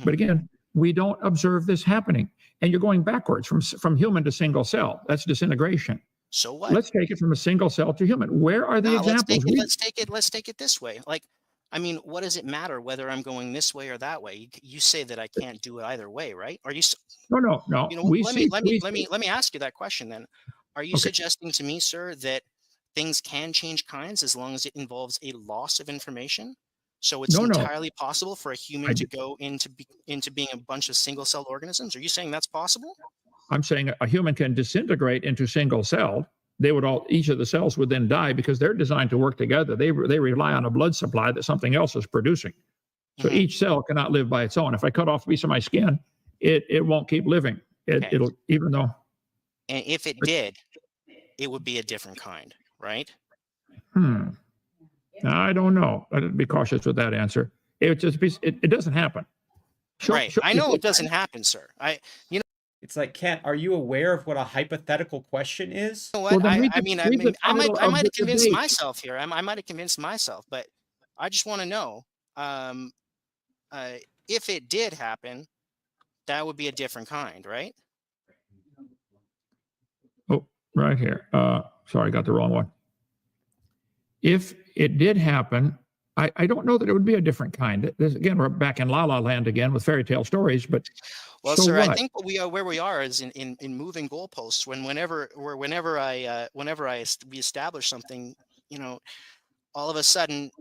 But again, we don't observe this happening. And you're going backwards from human to single cell. That's disintegration. So what? Let's take it from a single cell to human. Where are the No, examples? let's take it this way. Like, I mean, what does it matter whether I'm going this way or that way? You say that I can't do it either way, right? Are you? No. You know, We let see- me ask you that question then. Are you suggesting to me, sir, that things can change kinds as long as it involves a loss of information? So it's No. entirely possible for a human to go into being a bunch of single-celled organisms? Are you saying that's possible? I'm saying a human can disintegrate into single cell. They would each of the cells would then die because they're designed to work together. They rely on a blood supply that something else is producing. So each cell cannot live by its own. If I cut off a piece of my skin, it won't keep living. It'll, even though. And if it did, it would be a different kind, right? I don't know. I'd be cautious with that answer. It doesn't happen. Right. I know it doesn't happen, sir. It's like, Kent, are you aware of what a hypothetical question is? You know what? Well, then I might have the convinced debate. myself here. I might have convinced myself, but I just want to know if it did happen, that would be a different kind, right? Oh, right here. Sorry, I got the wrong one. If it did happen, I don't know that it would be a different kind. Again, we're back in La La Land again with fairy tale stories, but well, so sir, what? I think where we are is in moving goalposts. Whenever we establish something, you know, all of a sudden,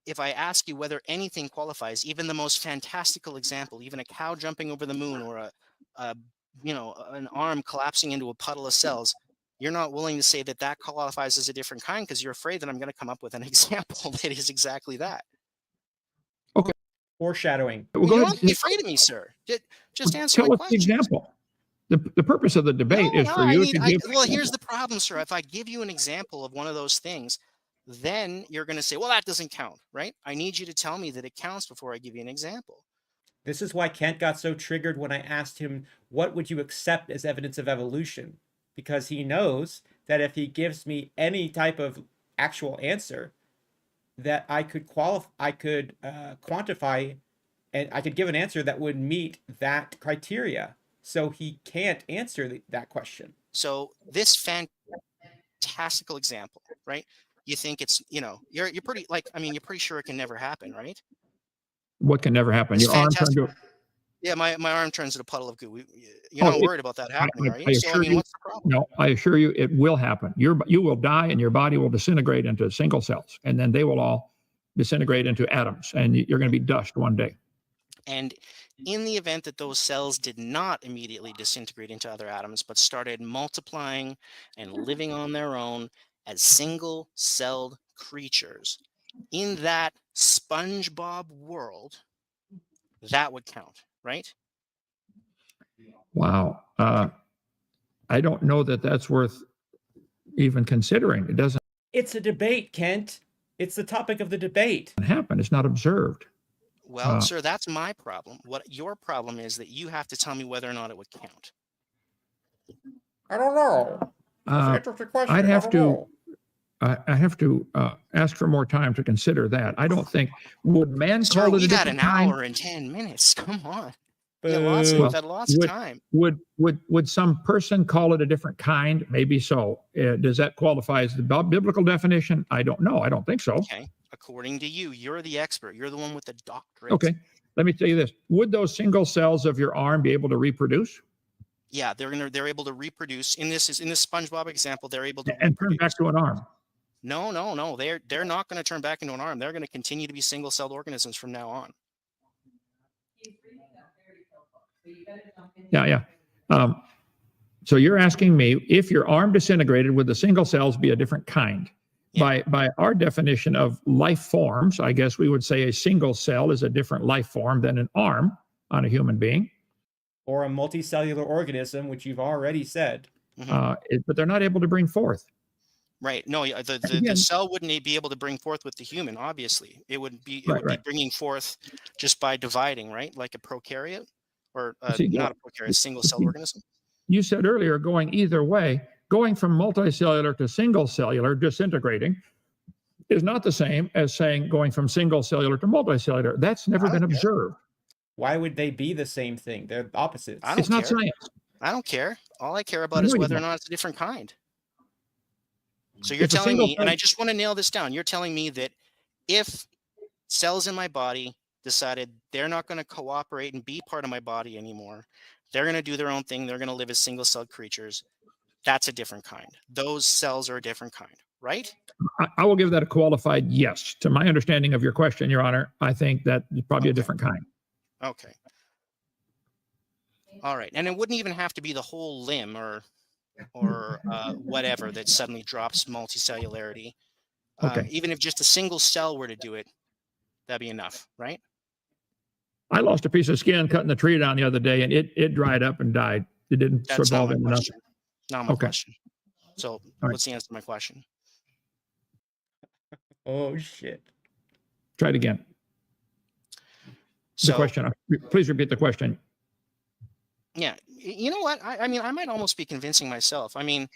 if I ask you whether anything qualifies, even the most fantastical example, even a cow jumping over the moon or an arm collapsing into a puddle of cells, you're not willing to say that that qualifies as a different kind because you're afraid that I'm going to come up with an example that is exactly that. Okay. Foreshadowing. I Well, mean, go you don't ahead. have to be afraid of me, sir. Just answer my Tell us the question. example. The purpose of the debate is for I you need, to give. well, here's the problem, sir. If I give you an example of one of those things, then you're going to say, well, that doesn't count, right? I need you to tell me that it counts before I give you an example. This is why Kent got so triggered when I asked him, what would you accept as evidence of evolution? Because he knows that if he gives me any type of actual answer, that I could quantify, and I could give an answer that would meet that criteria. So he can't answer that question. So this fantastical example, right? You think it's, you're pretty, like, I mean, you're pretty sure it can never happen, right? What can never happen? It's Your arm fantastic. turned to. Yeah, my arm turns into a puddle of goo. You're not worried about that happening, are you? So, I mean, what's the problem? No, I assure you it will happen. You will die and your body will disintegrate into single cells, and then they will all disintegrate into atoms, and you're going to be dust one day. And in the event that those cells did not immediately disintegrate into other atoms, but started multiplying and living on their own as single-celled creatures, in that SpongeBob world, that would count, right? Wow. I don't know that that's worth even considering. It doesn't It's a debate, Kent. It's the topic of the debate. happen. It's not observed. Well, sir, that's my problem. What your problem is that you have to tell me whether or not it would count. I don't know. That's an interesting question. I'd have I don't to. I have to ask for more time to consider that. I don't think would man Sir, call it a we've had different an kind? hour and 10 minutes. Come on. know. Yeah, we've had lots of time. Would some person call it a different kind? Maybe so. Does that qualify as the biblical definition? I don't know. I don't think so. Okay. According to you, you're the expert. You're the one with the doctorate. Okay. Let me tell you this. Would those single cells of your arm be able to reproduce? Yeah, they're able to reproduce. In this SpongeBob example, they're able to and turn back to an arm? No. They're not going to turn back into an arm. They're going to continue to be single-celled organisms from now on. Yeah. So you're asking me if your arm disintegrated, would the single cells be a different kind? Yeah. By our definition of life forms, I guess we would say a single cell is a different life form than an arm on a human being. Or a multicellular organism, which you've already said. But they're not able to bring forth. Right. No, the cell wouldn't be able to bring forth with the human, obviously. It would be bringing forth just by dividing, right? Like a prokaryote or not a prokaryote, single-cell organism. You said earlier going either way. Going from multicellular to single cellular, disintegrating, is not the same as saying going from single cellular to multicellular. That's never been observed. Why would they be the same thing? They're opposites. It's not science. I don't care. All I care about is whether or not it's a different kind. So you're telling me, and I just want to nail this down. You're telling me that if cells in my body decided they're not going to cooperate and be part of my body anymore, they're going to do their own thing, they're going to live as single-celled creatures, that's a different kind. Those cells are a different kind, right? I will give that a qualified yes. To my understanding of your question, Your Honor, I think that is probably a different kind. Okay. All right. And it wouldn't even have to be the whole limb or whatever that suddenly drops multicellularity. Okay. Even if just a single cell were to do it, that'd be enough, right? I lost a piece of skin cutting the tree down the other day, and it dried up and died. It didn't survive enough. Not my question. So what's the answer to my question? Oh, shit. Try it again. The question. Please repeat the question. Yeah. You know what? I mean, I might almost be convincing myself. I mean,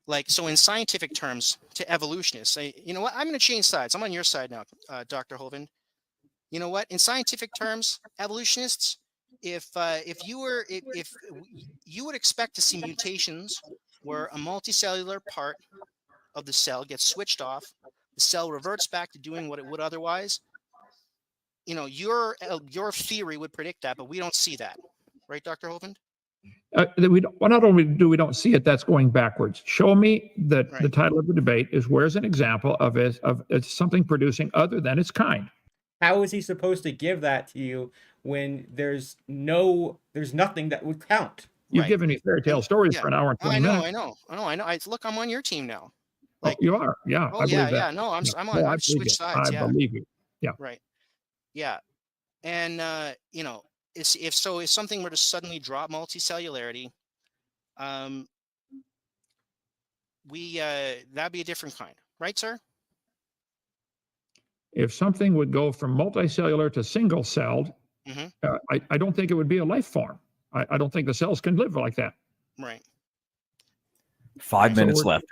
like, so in scientific terms, to evolutionists, you know what? I'm going to change sides. I'm on your side now, Dr. Hovind. You know what? In scientific terms, evolutionists, if you would expect to see mutations where a multicellular part of the cell gets switched off, the cell reverts back to doing what it would otherwise. Your theory would predict that, but we don't see that, right, Dr. Hovind? Not only do we don't see it, that's going backwards. Show me that the title of the debate is "Where's an example of something producing other than its kind?" How is he supposed to give that to you when there's nothing that would count? You've Right. given me fairy tale And stories yeah, for an hour and oh, 20 minutes. I know. Look, I'm on your team now. Oh, Like, you are. Yeah, oh I yeah, believe that. yeah. No, Yeah. I'm Oh, on. I I've believe you. switched sides. I Yeah. believe you. Yeah. Right. Yeah. And you know, if something were to suddenly drop multicellularity, um, that'd be a different kind, right, sir? If something would go from multicellular to single celled, Mm-hmm. I don't think it would be a life form. I don't think the cells can live like that. Right. 5 Right. minutes So left.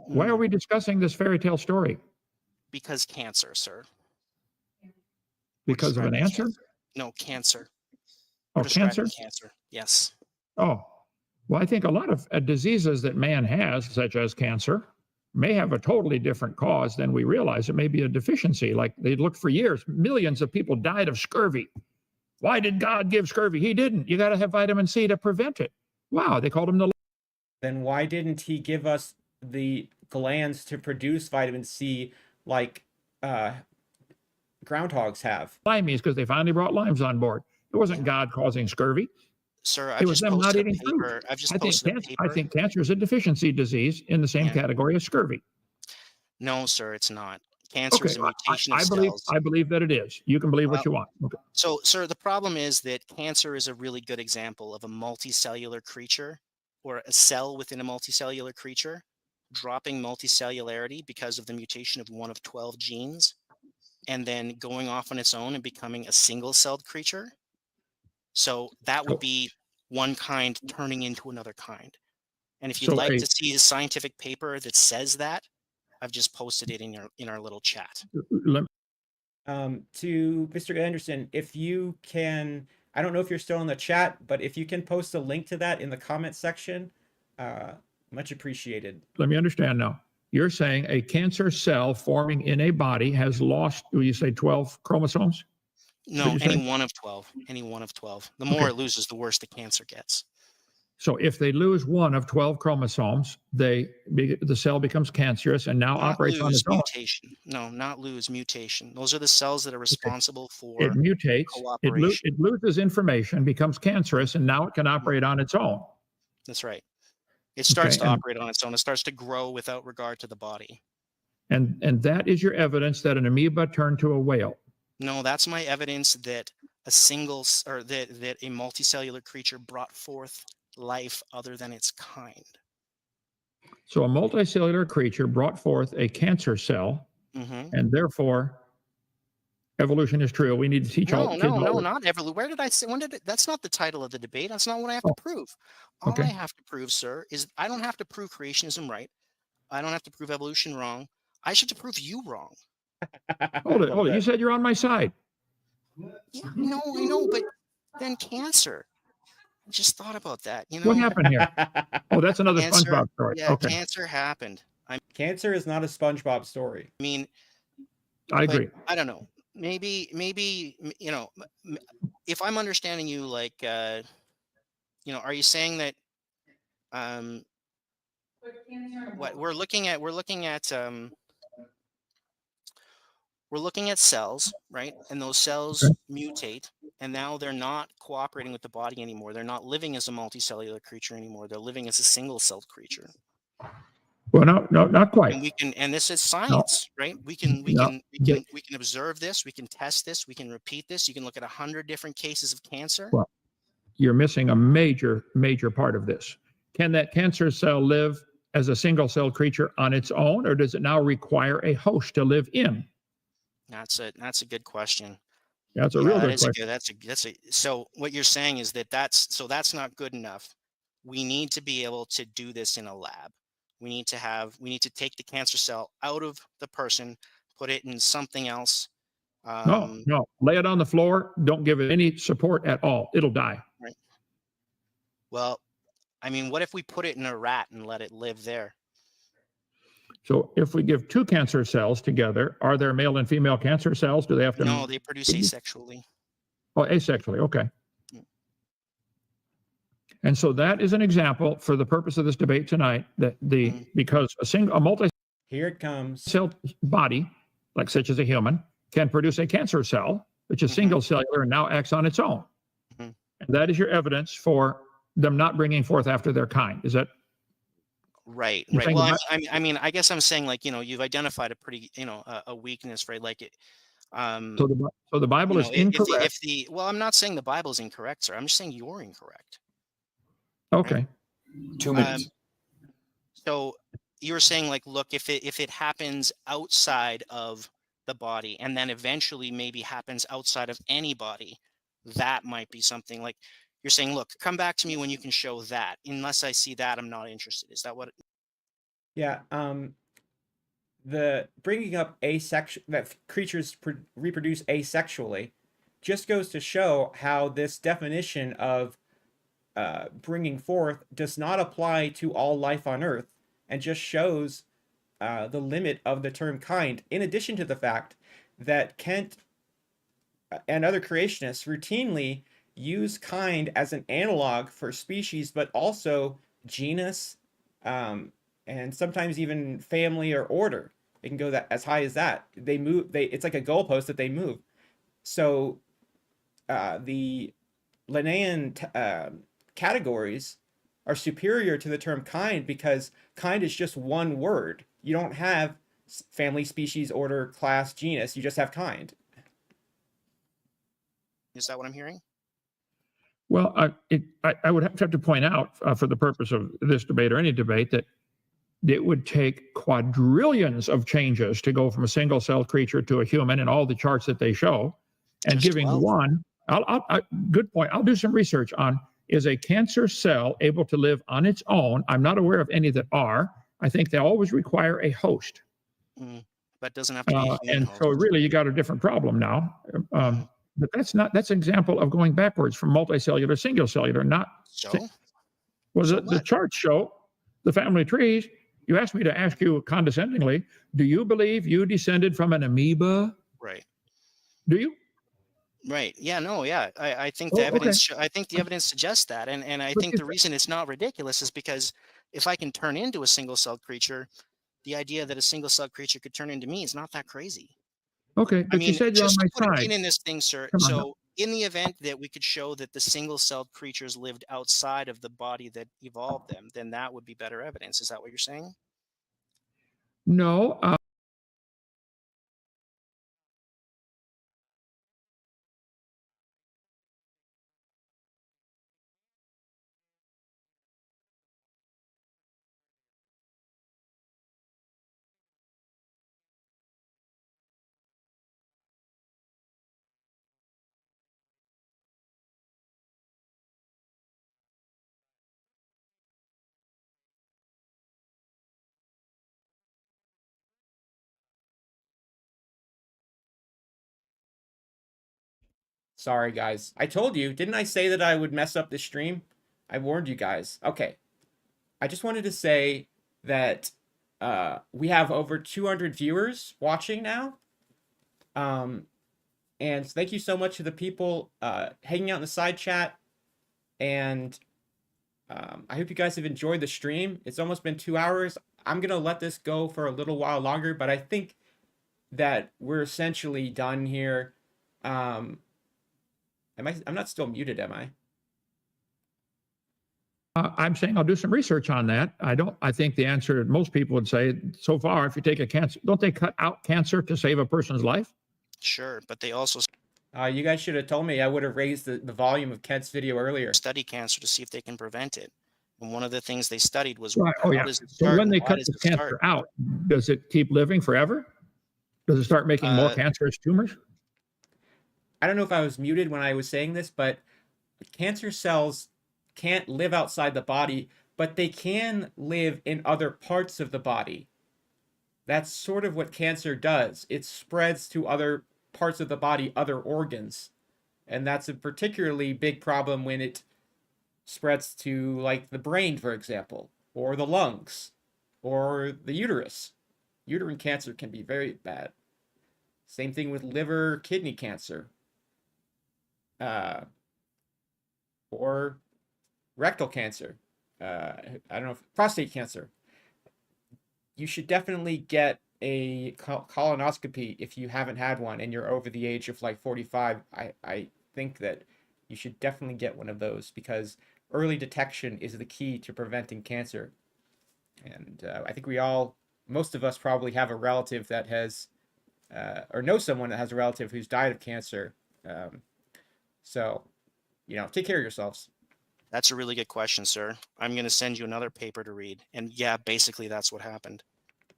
why are we discussing this fairy tale story? Because cancer, sir. We're Because of an describing answer? cancer. No, cancer. Oh, We're describing cancer? cancer. Yes. Oh, well, I think a lot of diseases that man has, such as cancer, may have a totally different cause than we realize. It may be a deficiency. Like they looked for years, millions of people died of scurvy. Why did God give scurvy? He didn't. You got to have vitamin C to prevent it. Wow, they called him the. Then why didn't he give us the glands to produce vitamin C like groundhogs have? Limeys, because they finally brought limes on board. It wasn't God causing scurvy. Sir, It was them not eating fruit. I've just I think posted a cancer, paper. I think cancer is a deficiency disease in the same Yeah. category as scurvy. No, sir, it's not. Cancer Okay, is a mutation of believe cells. I believe that it is. You can believe what you want. Okay. So, sir, the problem is that cancer is a really good example of a multicellular creature or a cell within a multicellular creature dropping multicellularity because of the mutation of one of 12 genes and then going off on its own and becoming a single-celled creature. So that would be one kind turning into another kind. And if you'd So like a- to see a scientific paper that says that, I've just posted it in our little chat. Let- To Mr. Anderson, if you can, I don't know if you're still in the chat, but if you can post a link to that in the comment section, much appreciated. Let me understand now. You're saying a cancer cell forming in a body has lost, do you say 12 chromosomes? No, you say? any one of 12. Any one of 12. The more it loses, the worse the cancer gets. So if they lose one of 12 chromosomes, the cell becomes cancerous and now Not operates on lose, its own. mutation. No, not lose, mutation. Those are the cells that are responsible for It mutates, cooperation. it loses information, becomes cancerous, and now it can operate on its own. That's right. It starts Okay, to and- operate on its own. It starts to grow without regard to the body. And that is your evidence that an amoeba turned to a whale. No, that's my evidence that a that a multicellular creature brought forth life other than its kind. So a multicellular creature brought forth a cancer cell, Mm-hmm. and therefore evolution is true. We need to teach all kids. No, not evolution. Where did I say? That's not the title of the debate. That's not what I have to prove. All okay. I have to prove, sir, is I don't have to prove creationism right. I don't have to prove evolution wrong. I should have to prove you wrong. Hold it. You said you're on my side. Yeah, I know, but then cancer. I just thought about that. You know, What happened here? Oh, that's another Cancer, SpongeBob story. yeah, Okay, cancer happened. I Cancer is not a SpongeBob story. mean, I but agree. I don't know. Maybe, you know, if I'm understanding you, like, you know, are you saying that, what we're looking at cells, right? And those cells mutate, and now they're not cooperating with the body anymore. They're not living as a multicellular creature anymore. They're living as a single-celled creature. Well, no, not quite. And this is science, right? We can observe this, we can test this, we can repeat this. You can look at 100 different cases of cancer. Well, you're missing a major part of this. Can that cancer cell live as a single-celled creature on its own, or does it now require a host to live in? That's a good question. That's a real good question. So what you're saying is that's not good enough. We need to be able to do this in a lab. We need to take the cancer cell out of the person, put it in something else. No, lay it on the floor. Don't give it any support at all. It'll die. Right. Well, I mean, what if we put it in a rat and let it live there? So if we give two cancer cells together, are there male and female cancer cells? Do they have to? No, they produce asexually. Oh, asexually. Okay. And so that is an example for the purpose of this debate tonight that because a multi Here it comes. cell body, like such as a human, can produce a cancer cell, which is single cellular and now acts on its own. And that is your evidence for them not bringing forth after their kind. Is that Right, you're right. saying? Well, I guess I'm saying, like, you've identified a pretty, a weakness, right? Like, So the Bible is incorrect. well, I'm not saying the Bible's incorrect, sir. I'm just saying you're incorrect. Okay. 2 minutes. So you were saying, like, look, if it happens outside of the body and then eventually maybe happens outside of any body, that might be something. Like, you're saying, look, come back to me when you can show that. Unless I see that, I'm not interested. Is that what? Yeah. The bringing up asexual that creatures reproduce asexually just goes to show how this definition of bringing forth does not apply to all life on Earth, and just shows the limit of the term kind. In addition to the fact that Kent and other creationists routinely use kind as an analog for species, but also genus, and sometimes even family or order. It can go that as high as that. They move. It's like a goalpost that they move. So the Linnaean categories are superior to the term kind because kind is just one word. You don't have family, species, order, class, genus. You just have kind. Is that what I'm hearing? Well, I would have to point out, for the purpose of this debate or any debate, that it would take quadrillions of changes to go from a single-celled creature to a human in all the charts that they show. And Just giving 12. one, good point. I'll do some research on, is a cancer cell able to live on its own? I'm not aware of any that are. I think they always require a host. But doesn't have to be a human And host. so really you got a different problem now. But that's an example of going backwards from multicellular, single cellular, not. So? Well, So the what? charts show the family trees. You asked me to ask you condescendingly, do you believe you descended from an amoeba? Right. Do you? Right. Yeah. No. Yeah. I think Oh, the okay. evidence. I think the evidence suggests that, and I But think the reason it's not ridiculous is because if I can turn into a single-celled creature, the idea that a single-celled creature could turn into me is not that crazy. Okay, I but you mean, said you're on just my to put a side. pin in this thing, sir. Come on now. So, in the event that we could show that the single-celled creatures lived outside of the body that evolved them, then that would be better evidence. Is that what you're saying? No. Sorry, guys. I told you, didn't I say that I would mess up the stream? I warned you guys. Okay. I just wanted to say that we have over 200 viewers watching now. And thank you so much to the people hanging out in the side chat. And I hope you guys have enjoyed the stream. It's almost been 2 hours. I'm going to let this go for a little while longer, but I think that we're essentially done here. I'm not still muted, am I? I'm saying I'll do some research on that. I think the answer most people would say so far, if you take a cancer, don't they cut out cancer to save a person's life? Sure, but they also You guys should have told me. I would have raised the volume of Kent's video earlier. study cancer to see if they can prevent it. And one of the things they studied was Right. Oh, how yeah. does it So start when and they why cut does the it cancer start? out, does it keep living forever? Does it start making more cancerous tumors? I don't know if I was muted when I was saying this, but cancer cells can't live outside the body, but they can live in other parts of the body. That's sort of what cancer does. It spreads to other parts of the body, other organs. And that's a particularly big problem when it spreads to, like, the brain, for example, or the lungs, or the uterus. Uterine cancer can be very bad. Same thing with liver, kidney cancer. Or rectal cancer. I don't know, prostate cancer. You should definitely get a colonoscopy if you haven't had one and you're over the age of like 45. I think that you should definitely get one of those because early detection is the key to preventing cancer. And I think most of us probably have a relative that has, or know someone that has a relative who's died of cancer. So, take care of yourselves. That's a really good question, sir. I'm going to send you another paper to read. And yeah, basically that's what happened.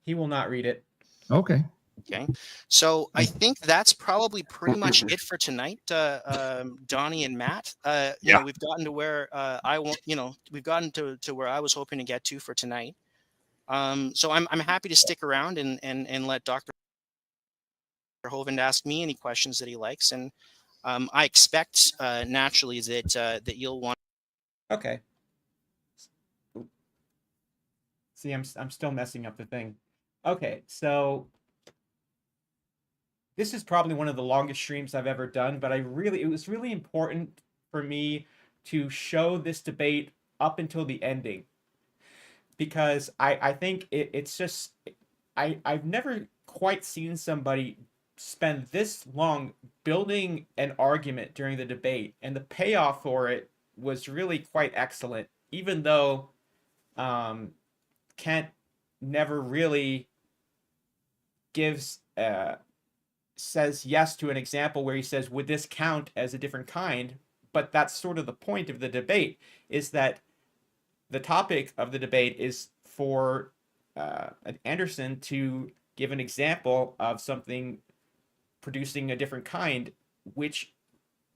He will not read it. Okay. Okay. So I think that's probably pretty much it for tonight, Donnie and Matt. We've gotten to where we've gotten to where I was hoping to get to for tonight. So I'm happy to stick around and let Dr. Hovind ask me any questions that he likes. And I expect naturally that you'll want. Okay. See, I'm still messing up the thing. Okay, so this is probably one of the longest streams I've ever done, but it was really important for me to show this debate up until the ending, because I think it's just I've never quite seen somebody spend this long building an argument during the debate, and the payoff for it was really quite excellent, even though Kent never really gives says yes to an example where he says, would this count as a different kind? But that's sort of the point of the debate, is that the topic of the debate is for Anderson to give an example of something producing a different kind, which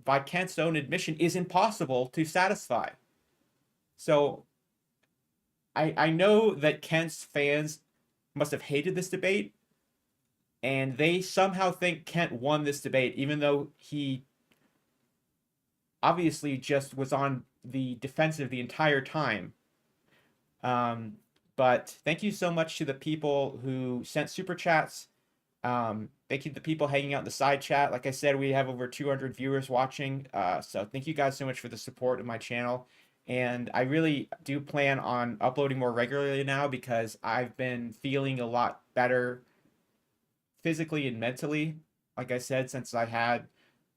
by Kent's own admission is impossible to satisfy. So I know that Kent's fans must have hated this debate, and they somehow think Kent won this debate, even though he obviously just was on the defensive the entire time. But thank you so much to the people who sent super chats. Thank you to the people hanging out in the side chat. Like I said, we have over 200 viewers watching. So thank you guys so much for the support of my channel. And I really do plan on uploading more regularly now, because I've been feeling a lot better physically and mentally, like I said, since I had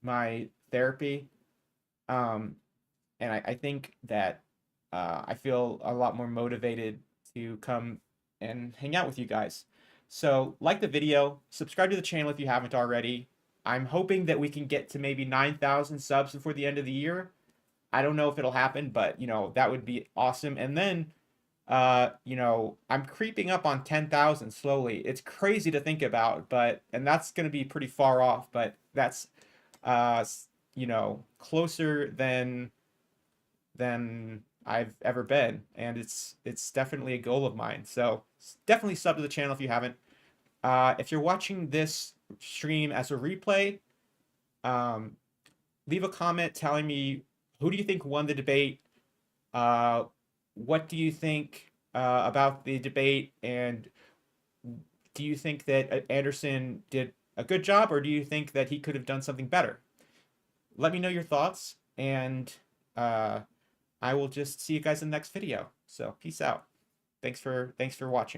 my therapy. And I think that I feel a lot more motivated to come and hang out with you guys. So like the video, subscribe to the channel if you haven't already. I'm hoping that we can get to maybe 9,000 subs before the end of the year. I don't know if it'll happen, but that would be awesome. And then I'm creeping up on 10,000 slowly. It's crazy to think about, and that's going to be pretty far off, but that's closer than I've ever been, and it's definitely a goal of mine. So definitely sub to the channel if you haven't. If you're watching this stream as a replay, leave a comment telling me, who do you think won the debate? What do you think about the debate, and do you think that Anderson did a good job, or do you think that he could have done something better? Let me know your thoughts, and I will just see you guys in the next video. So peace out. Thanks for watching.